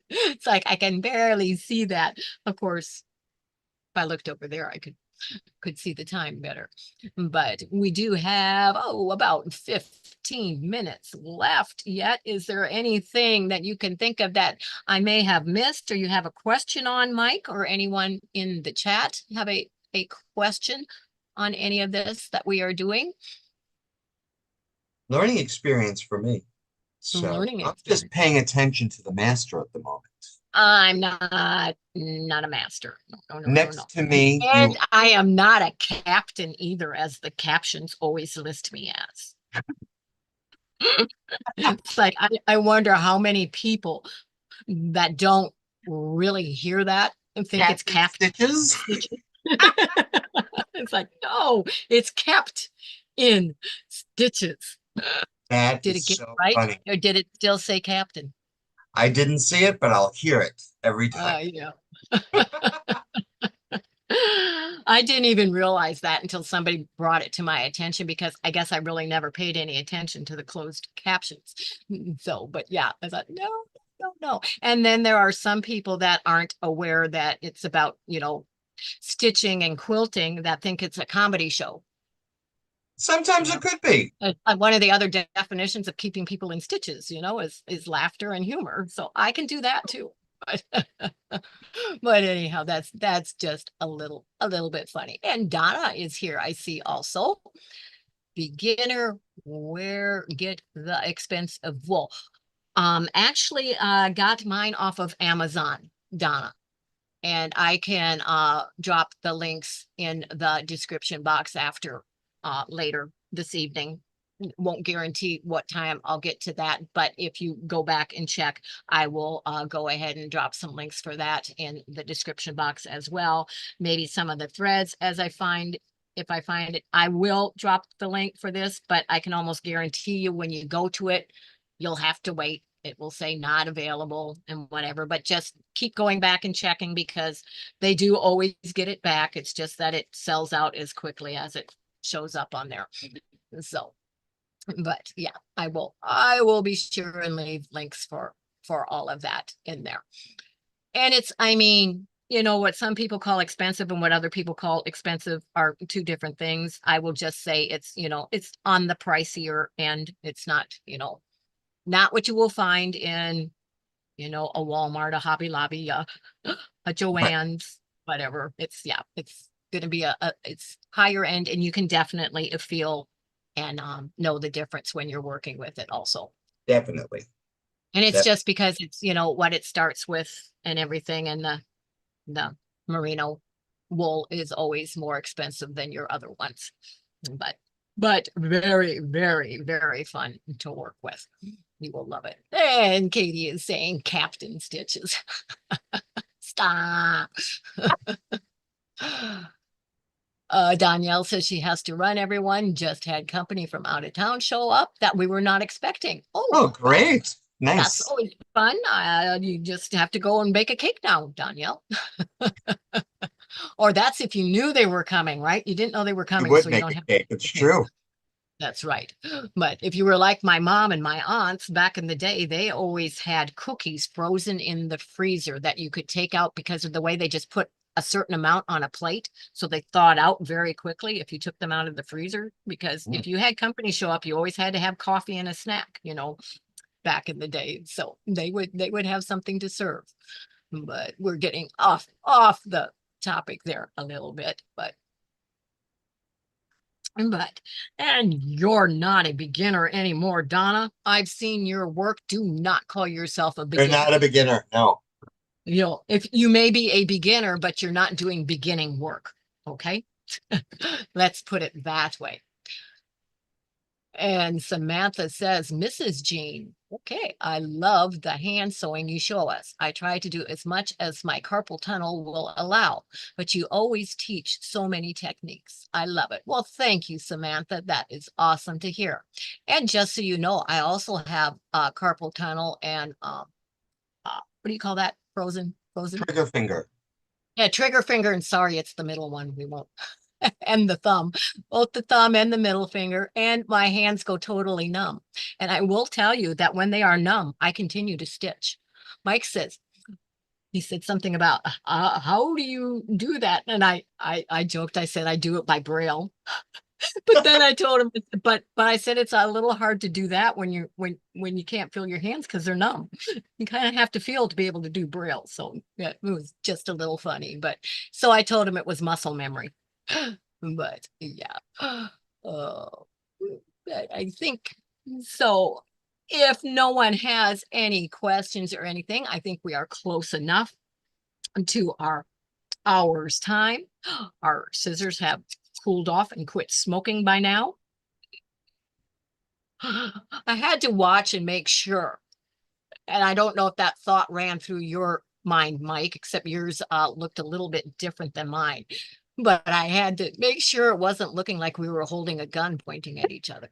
It's like I can barely see that. Of course, if I looked over there, I could see the time better. But we do have, about 15 minutes left yet. Is there anything that you can think of that I may have missed or you have a question on, Mike, or anyone in the chat have a question on any of this that we are doing? learning experience for me. So Learning I'm just experience. paying attention to the master at the moment. I'm not a master. No, no, no, no, no. Next to me, And I am not a captain either, as the captions always list me as. It's like I wonder how many people that don't really hear that and think it's Captain capped Stitches. stitches. It's like, no, it's kept in stitches. That Did it is get so right? funny. Or did it still say captain? I didn't see it, but I'll hear it every time. Yeah. I didn't even realize that until somebody brought it to my attention because I guess I really never paid any attention to the closed captions. So, but yeah, I thought, no, no, no. And then there are some people that aren't aware that it's about, stitching and quilting that think it's a comedy show. Sometimes it could be. One of the other definitions of keeping people in stitches, is laughter and humor. So I can do that too. But but anyhow, that's just a little bit funny. And Donna is here, I see also. Beginner wear get the expensive wool. Actually got mine off of Amazon, Donna. And I can drop the links in the description box after later this evening. Won't guarantee what time I'll get to that, but if you go back and check, I will go ahead and drop some links for that in the description box as well. Maybe some of the threads as if I find it, I will drop the link for this, but I can almost guarantee you when you go to it, you'll have to wait. It will say not available and whatever, but just keep going back and checking because they do always get it back. It's just that it sells out as quickly as it shows up on there. So, but yeah, I will be sure and leave links for all of that in there. And I mean, what some people call expensive and what other people call expensive are two different things. I will just say it's on the pricier end. It's not what you will find in, a Walmart, a Hobby Lobby, a Right. Joann's, whatever. It's going to be it's higher end and you can definitely feel and know the difference when you're working with it also. Definitely. And it's That just because it's, what it starts with and everything. And the merino wool is always more expensive than your other ones. But but very, very, very fun to work with. You will love it. And Katie is saying Captain Stitches. Stop. Danielle says she has to run, everyone. Just had company from out of town show up that we were not expecting. Oh, Oh, well, great. that's Nice. always fun. You just have to go and bake a cake now, Danielle. Or that's if you knew they were coming, right? You didn't know they were You coming, would so you make don't a have to cake. bake It's the cake. true. That's right. But if you were like my mom and my aunts back in the day, they always had cookies frozen in the freezer that you could take out because of the way they just put a certain amount on a plate. So they thawed out very quickly if you took them out of the freezer. Because Mm. if you had company show up, you always had to have coffee and a snack, back in the day. So they would have something to serve. But we're getting off the topic there a little bit, but and you're not a beginner anymore, Donna. I've seen your work. Do not call yourself a You're beginner. not a beginner. No. If you may be a beginner, but you're not doing beginning work. Okay. Let's put it that way. And Samantha says, Mrs. Jean, okay, I love the hand sewing you show us. I try to do as much as my carpal tunnel will allow, but you always teach so many techniques. I love it. Well, thank you, Samantha. That is awesome to hear. And just so you know, I also have carpal tunnel and what do you call that? Frozen? Trigger finger. Yeah, trigger finger. And sorry, it's the middle one. We won't and the thumb, both the thumb and the middle finger, and my hands go totally numb. And I will tell you that when they are numb, I continue to stitch. Mike says, he said something about how do you do that? And I joked, I said I do it by braille. But then I told him, but I said it's a little hard to do that when you can't feel your hands because they're numb. You kind of have to feel to be able to do braille. So yeah, it was just a little funny. But so I told him it was muscle memory. But yeah. Oh, but I think so. If no one has any questions or anything, I think we are close enough to our hour's time. Our scissors have cooled off and quit smoking by now. I had to watch and make sure. And I don't know if that thought ran through your mind, Mike, except yours looked a little bit different than mine. But I had to make sure it wasn't looking like we were holding a gun pointing at each other.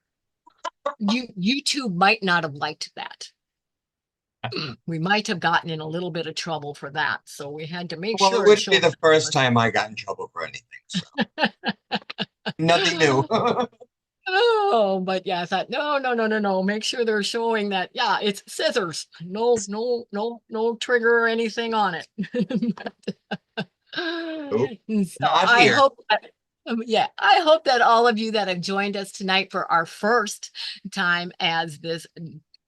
You two might not have liked that. We might have gotten in a little bit of trouble for that. So we had to make Well, it sure and wouldn't be show. the first time I got in trouble for anything, so nothing new. Oh, but yeah, I thought, no, no, no, no, no. Make sure they're showing that, yeah, it's scissors. No, no, no, no trigger or anything on it. Nope, And so not I here. hope that, yeah, I hope that all of you that have joined us tonight for our first time as this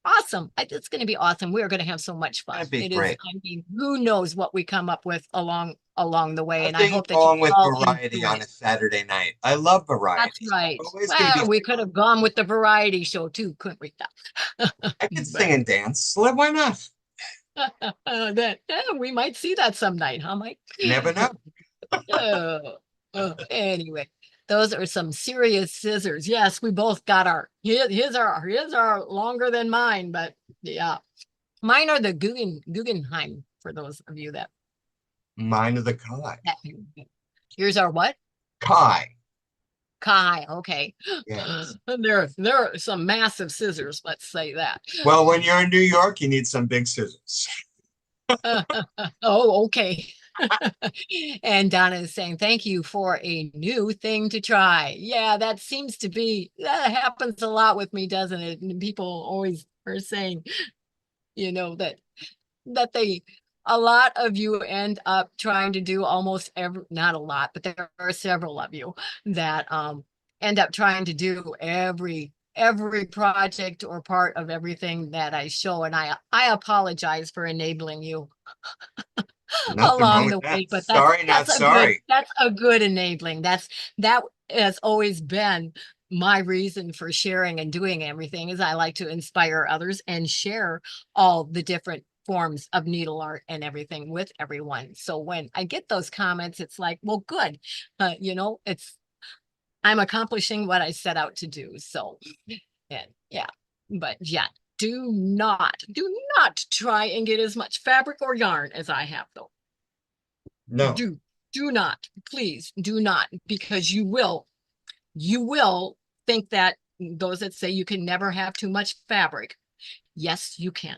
awesome. It's going to be awesome. We're going to have so much fun. That'd be It is, great. I mean, who knows what we come up with along the way. And I Nothing hope that you wrong with all variety enjoy on it. a Saturday night. I love That's variety. right. Always going to be Well, we something. could have gone with the variety show too, couldn't we? I can sing But and dance. Why not? we might see that some night, huh, Mike? Never know. Oh, anyway, those are some serious scissors. Yes, we both got his are longer than mine, but yeah, mine are the Guggenheim for those of you that. Mine are the Kai. Yours are what? Kai. Kai. Okay, Yes. there are some massive scissors. Let's say that. Well, when you're in New York, you need some big scissors. Oh, okay. And Donna is saying, thank you for a new thing to try. Yeah, that happens a lot with me, doesn't it? And people always are saying, that a lot of you end up trying to do almost not a lot, but there are several of you that end up trying to do every project or part of everything that I show. And I apologize for enabling you Nothing wrong along with the that. way, but Sorry, not sorry. that's a good enabling. That has always been my reason for sharing and doing everything is I like to inspire others and share all the different forms of needle art and everything with everyone. So when I get those comments, it's like, well, good. It's I'm accomplishing what I set out to do. So, and yeah, but yeah, do not try and get as much fabric or yarn as I have, though. No. Do not, please do not, because you will think that those that say you can never have too much fabric. Yes, you can.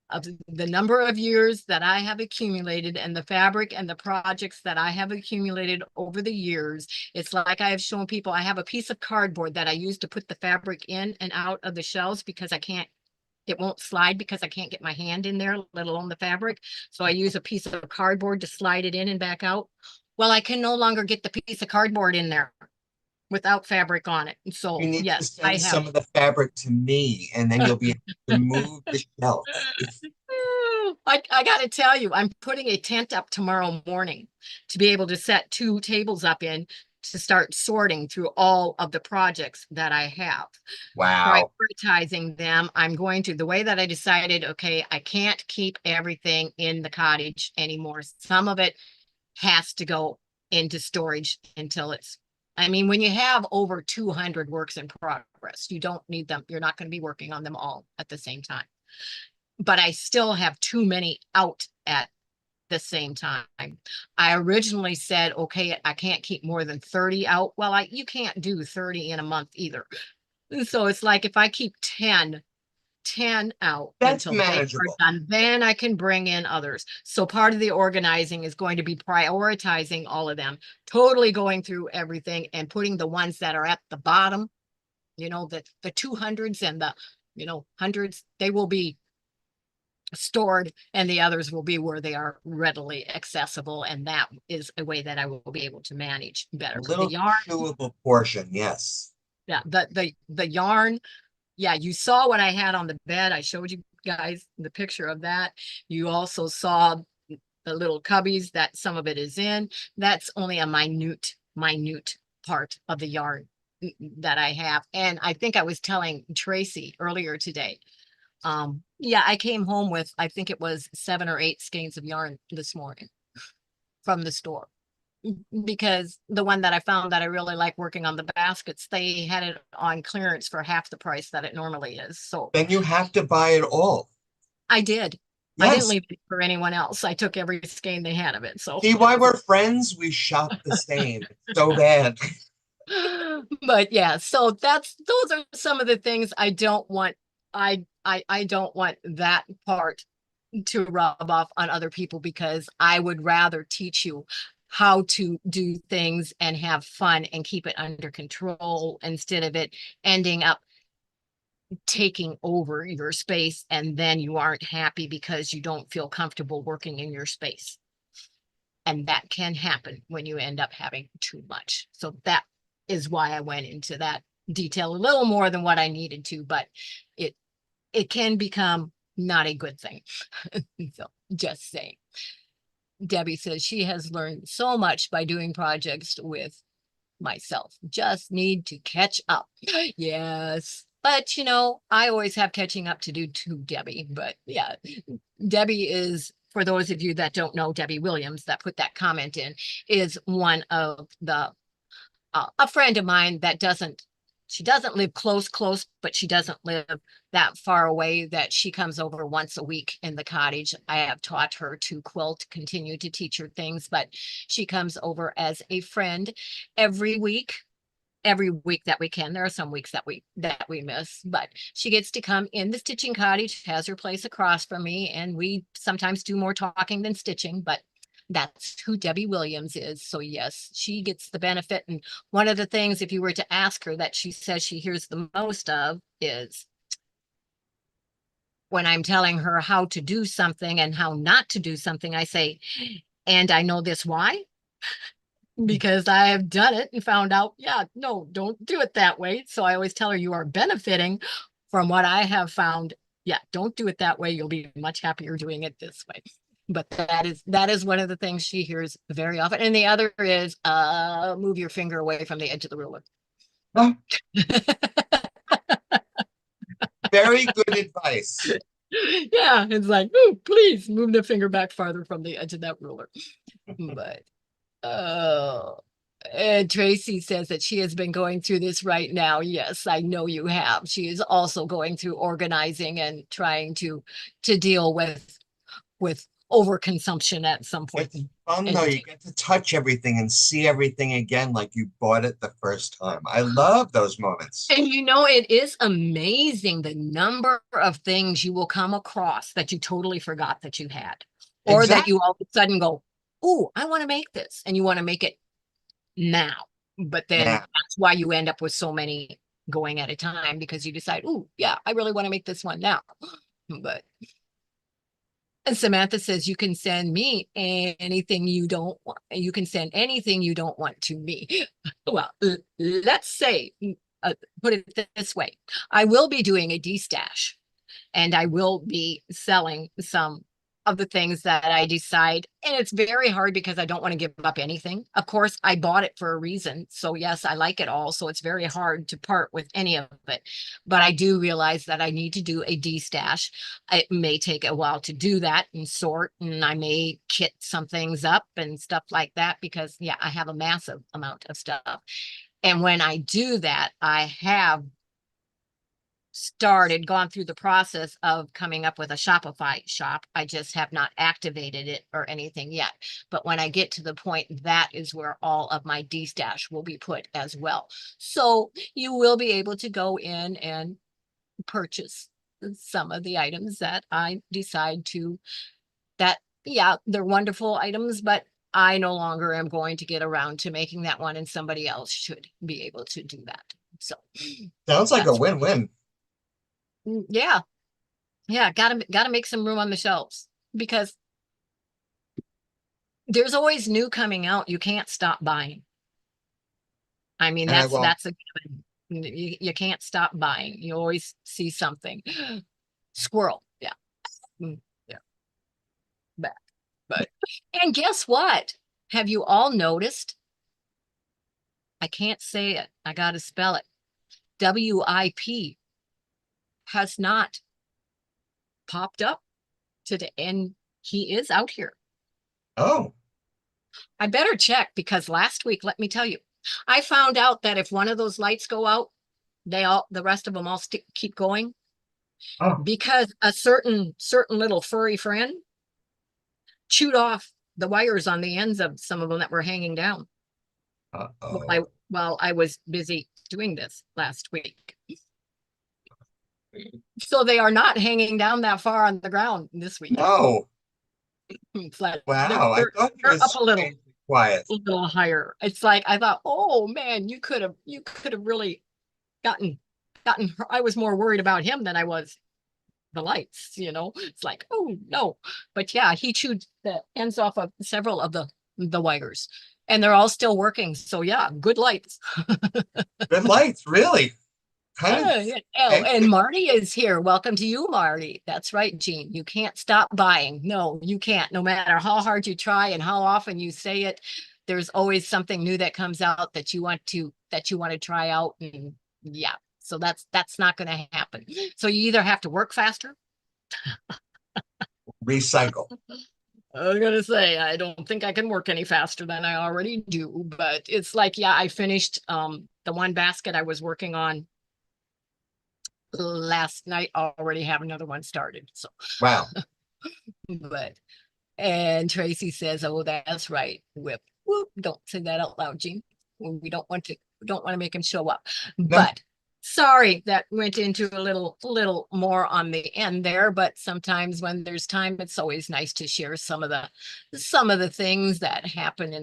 Of the number of years that I have accumulated and the fabric and the projects that I have accumulated over the years, it's like I have shown people. I have a piece of cardboard that I use to put the fabric in and out of the shells because it won't slide because I can't get my hand in there, let alone the fabric. So I use a piece of cardboard to slide it in and back out. Well, I can no longer get the piece of cardboard in there without fabric on it. You So need to yes, I send have. some of the fabric to me, and then you'll be able to move the shelf. I got to tell you, I'm putting a tent up tomorrow morning to be able to set 2 tables up in to start sorting through all of the projects that I have. Wow. Prioritizing them. The way that I decided, okay, I can't keep everything in the cottage anymore. Some of it has to go into storage until I mean, when you have over 200 works in progress, you don't need them. You're not going to be working on them all at the same time. But I still have too many out at the same time. I originally said, okay, I can't keep more than 30 out. Well, you can't do 30 in a month either. So it's like if I keep 10 out That's until they are manageable. done, then I can bring in others. So part of the organizing is going to be prioritizing all of them, totally going through everything and putting the ones that are at the bottom, the 200s and the, hundreds, they will be stored and the others will be where they are readily accessible. And that is a way that I will be able to manage A better. The little yarn, chewable portion, yes. yeah, the yarn, yeah, you saw what I had on the bed. I showed you guys the picture of that. You also saw the little cubbies that some of it is in. That's only a minute part of the yarn that I have. And I think I was telling Tracy earlier today. Yeah, I came home with, I think it was 7 or 8 skeins of yarn this morning from the store because the one that I found that I really like working on the baskets, they had it on clearance for half the price that it normally is. So Then you have to buy it all. I did. I didn't Yes. leave it for anyone else. I took every skein they had of it. So See why yes. we're friends? We shop the same. It's so bad. But yeah, so those are some of the things I don't want. I don't want that part to rub off on other people because I would rather teach you how to do things and have fun and keep it under control instead of it ending up taking over your space and then you aren't happy because you don't feel comfortable working in your space. And that can happen when you end up having too much. So that is why I went into that detail a little more than what I needed to, but it it can become not a good thing. So just saying. Debbie says she has learned so much by doing projects with myself. Just need to catch up. Yes. But I always have catching up to do too, Debbie. But yeah, Debbie is, for those of you that don't know, Debbie Williams that put that comment in, is one of the a friend of mine that she doesn't live close, but she doesn't live that far away that she comes over once a week in the cottage. I have taught her to quilt, continue to teach her things, but she comes over as a friend every week. Every week that we can. There are some weeks that we miss, but she gets to come in the stitching cottage, has her place across from me, and we sometimes do more talking than stitching, but that's who Debbie Williams is. So yes, she gets the benefit. And one of the things, if you were to ask her, that she says she hears the most of is when I'm telling her how to do something and how not to do something, I say, and I know this why? Because I have done it and found out, yeah, no, don't do it that way. So I always tell her you are benefiting from what I have found. Yeah, don't do it that way. You'll be much happier doing it this way. But that is one of the things she hears very often. And the other is move your finger away from the edge of the ruler. Oh, very good advice. Yeah, it's like, oh, please move the finger back farther from the edge of that ruler. But oh. And Tracy says that she has been going through this right now. Yes, I know you have. She is also going through organizing and trying to deal with overconsumption at some point. It's fun though. And You get to touch everything and see everything again like you bought it the first time. I love those moments. and you know, it is amazing the number of things you will come across that you totally forgot that you had, or that Exactly. you all of a sudden go, "Oh, I want to make this," and you want to make it now. But then Now, that's why you end up with so many going at a time because you decide, "Oh, yeah, I really want to make this one now." But and Samantha says you can send me anything you don't want. You can send anything you don't want to me. Well, let's say, put it this way. I will be doing a D-stash and I will be selling some of the things that I decide. And it's very hard because I don't want to give up anything. Of course, I bought it for a reason. So yes, I like it all. So it's very hard to part with any of it. But I do realize that I need to do a D-stash. It may take a while to do that and sort, and I may kit some things up and stuff like that because yeah, I have a massive amount of stuff. And when I do that, I have gone through the process of coming up with a Shopify shop. I just have not activated it or anything yet. But when I get to the point, that is where all of my D-stash will be put as well. So you will be able to go in and purchase some of the items that I decide to, that, yeah, they're wonderful items, but I no longer am going to get around to making that one and somebody else should be able to do that. So sounds like a that's, win-win. yeah. Yeah, gotta make some room on the shelves because there's always new coming out. You can't stop buying. I mean, And I won't. that's a given. You can't stop buying. You always see something. Squirrel. Yeah. Yeah. But, but and guess what? Have you all noticed? I can't say it. I gotta spell it. WIP has not popped up today, and he is out here. Oh, I better check because last week, let me tell you, I found out that if one of those lights go out, the rest of them all keep going oh, because a certain little furry friend chewed off the wires on the ends of some of them that were hanging down while I uh-oh. while I was busy doing this last week. So they are not hanging down that far on the ground this week. No. It's like Wow. I thought it they're was up strangely quiet. a little higher. It's like I thought, oh man, you could have really gotten I was more worried about him than I was the lights, you know. It's like, oh no. But yeah, he chewed the ends off of several of the wires and they're all still working. So yeah, good lights. Good lights, really. Kind of Yeah. Oh, and vintage. Marty is here. Welcome to you, Marty. That's right, Jean. You can't stop buying. No, you can't. No matter how hard you try and how often you say it, there's always something new that comes out that you want to try out. And yeah, so that's not going to happen. So you either have to work faster. Recycle. I was gonna say, I don't think I can work any faster than I already do, but it's like, yeah, I finished the one basket I was working on last night, already have another one started. So, Wow. but and Tracy says, "Oh, that's right. Whip. Whoop. Don't say that out loud, Gene. We don't want to make him show up." No, But sorry, that went into a little more on the end there. But sometimes when there's time, it's always nice to share some of the things that happen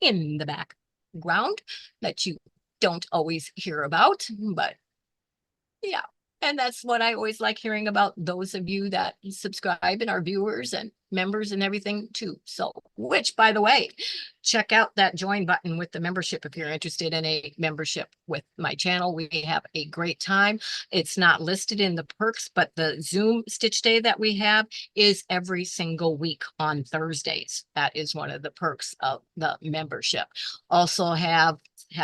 in the background that you don't always hear about. But yeah. And that's what I always like hearing about those of you that subscribe and are viewers and members and everything too. So, which by the way, check out that join button with the membership if you're interested in a membership with my channel. We have a great time. It's not listed in the perks, but the Zoom Stitch Day that we have is every single week on Thursdays. That is one of the perks of the membership. Also have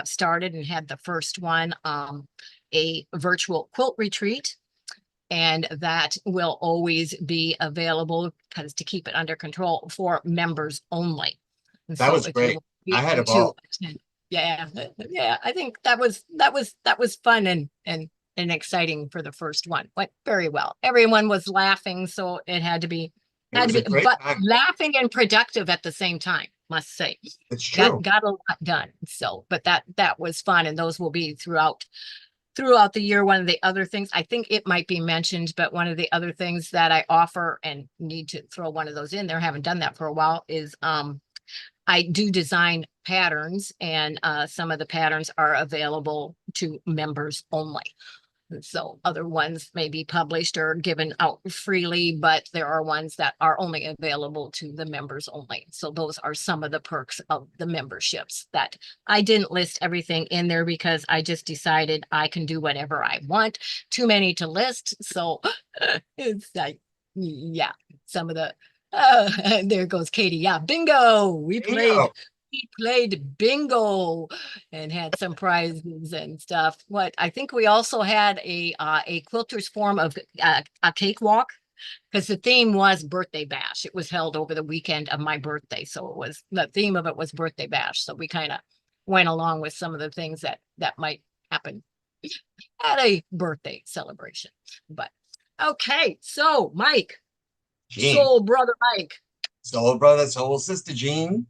started and had the first one a virtual quilt retreat, and that will always be available because to keep it under control for members only. And that so was if you great. will be I had a able to ball. attend. Yeah, yeah. I think that was fun and exciting for the first one. Went very well. Everyone was laughing, so it It was a great but time. laughing and productive at the same time, must say. It's true. Got a lot done. So, but that was fun, and those will be throughout the year. One of the other things, I think it might be mentioned, but one of the other things that I offer and need to throw one of those in there, haven't done that for a while, is I do design patterns, and some of the patterns are available to members only. So other ones may be published or given out freely, but there are ones that are only available to the members only. So those are some of the perks of the memberships. That I didn't list everything in there because I just decided I can do whatever I want. Too many to list. So it's like, yeah, some of the, there goes Katie. Yeah, bingo. Bingo. We played bingo and had some prizes and stuff. What I think we also had a quilters form of a cakewalk, because the theme was birthday bash. It was held over the weekend of my birthday, so it was, the theme of it was birthday bash. So we kind of went along with some of the things that might happen at a birthday celebration. But okay, so Mike, Jean. soul brother Mike. Soul brother, soul sister Jean.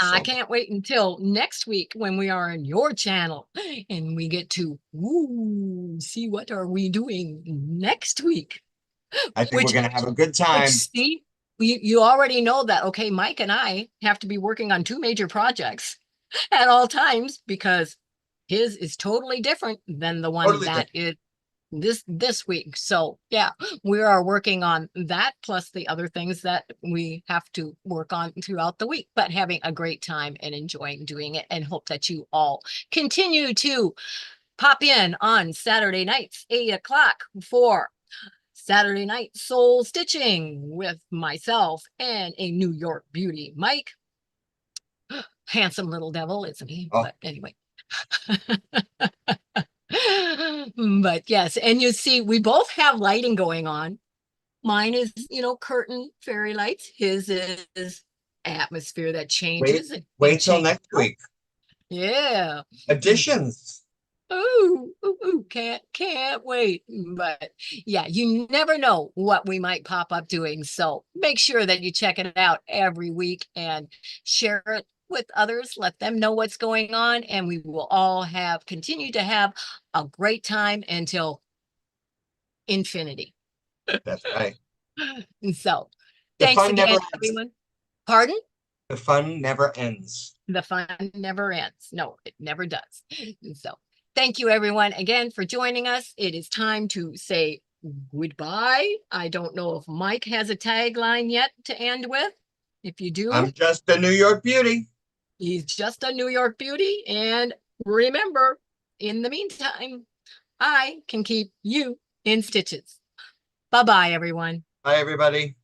I So can't wait until next week when we are on your channel and we get to see what are we doing next week. I think we're Which gonna have a good which time. see, you already know that, okay, Mike and I have to be working on two major projects at all times because his is totally different than the one Totally that different. is this week. So yeah, we are working on that plus the other things that we have to work on throughout the week, but having a great time and enjoying doing it, and hope that you all continue to pop in on Saturday nights, 8 o'clock, for Saturday night soul stitching with myself and a New York beauty, Mike. Handsome little devil, isn't he? Oh, But anyway. But yes, and you see, we both have lighting going on. Mine is, curtain fairy lights. His is atmosphere that wait, changes and wait till change. next week. Yeah. Additions. Ooh, can't wait. But yeah, you never know what we might pop up doing. So make sure that you check it out every week and share it with others. Let them know what's going on, and we will all continue to have a great time until infinity. That's right. And so The thanks fun never again, ends. everyone. Pardon? The fun never ends. The fun never ends. No, it never does. So thank you everyone again for joining us. It is time to say goodbye. I don't know if Mike has a tagline yet to end with. If you do, I'm just a New York beauty. he's just a New York beauty. And remember, in the meantime, I can keep you in stitches. Bye-bye, everyone. Bye, everybody.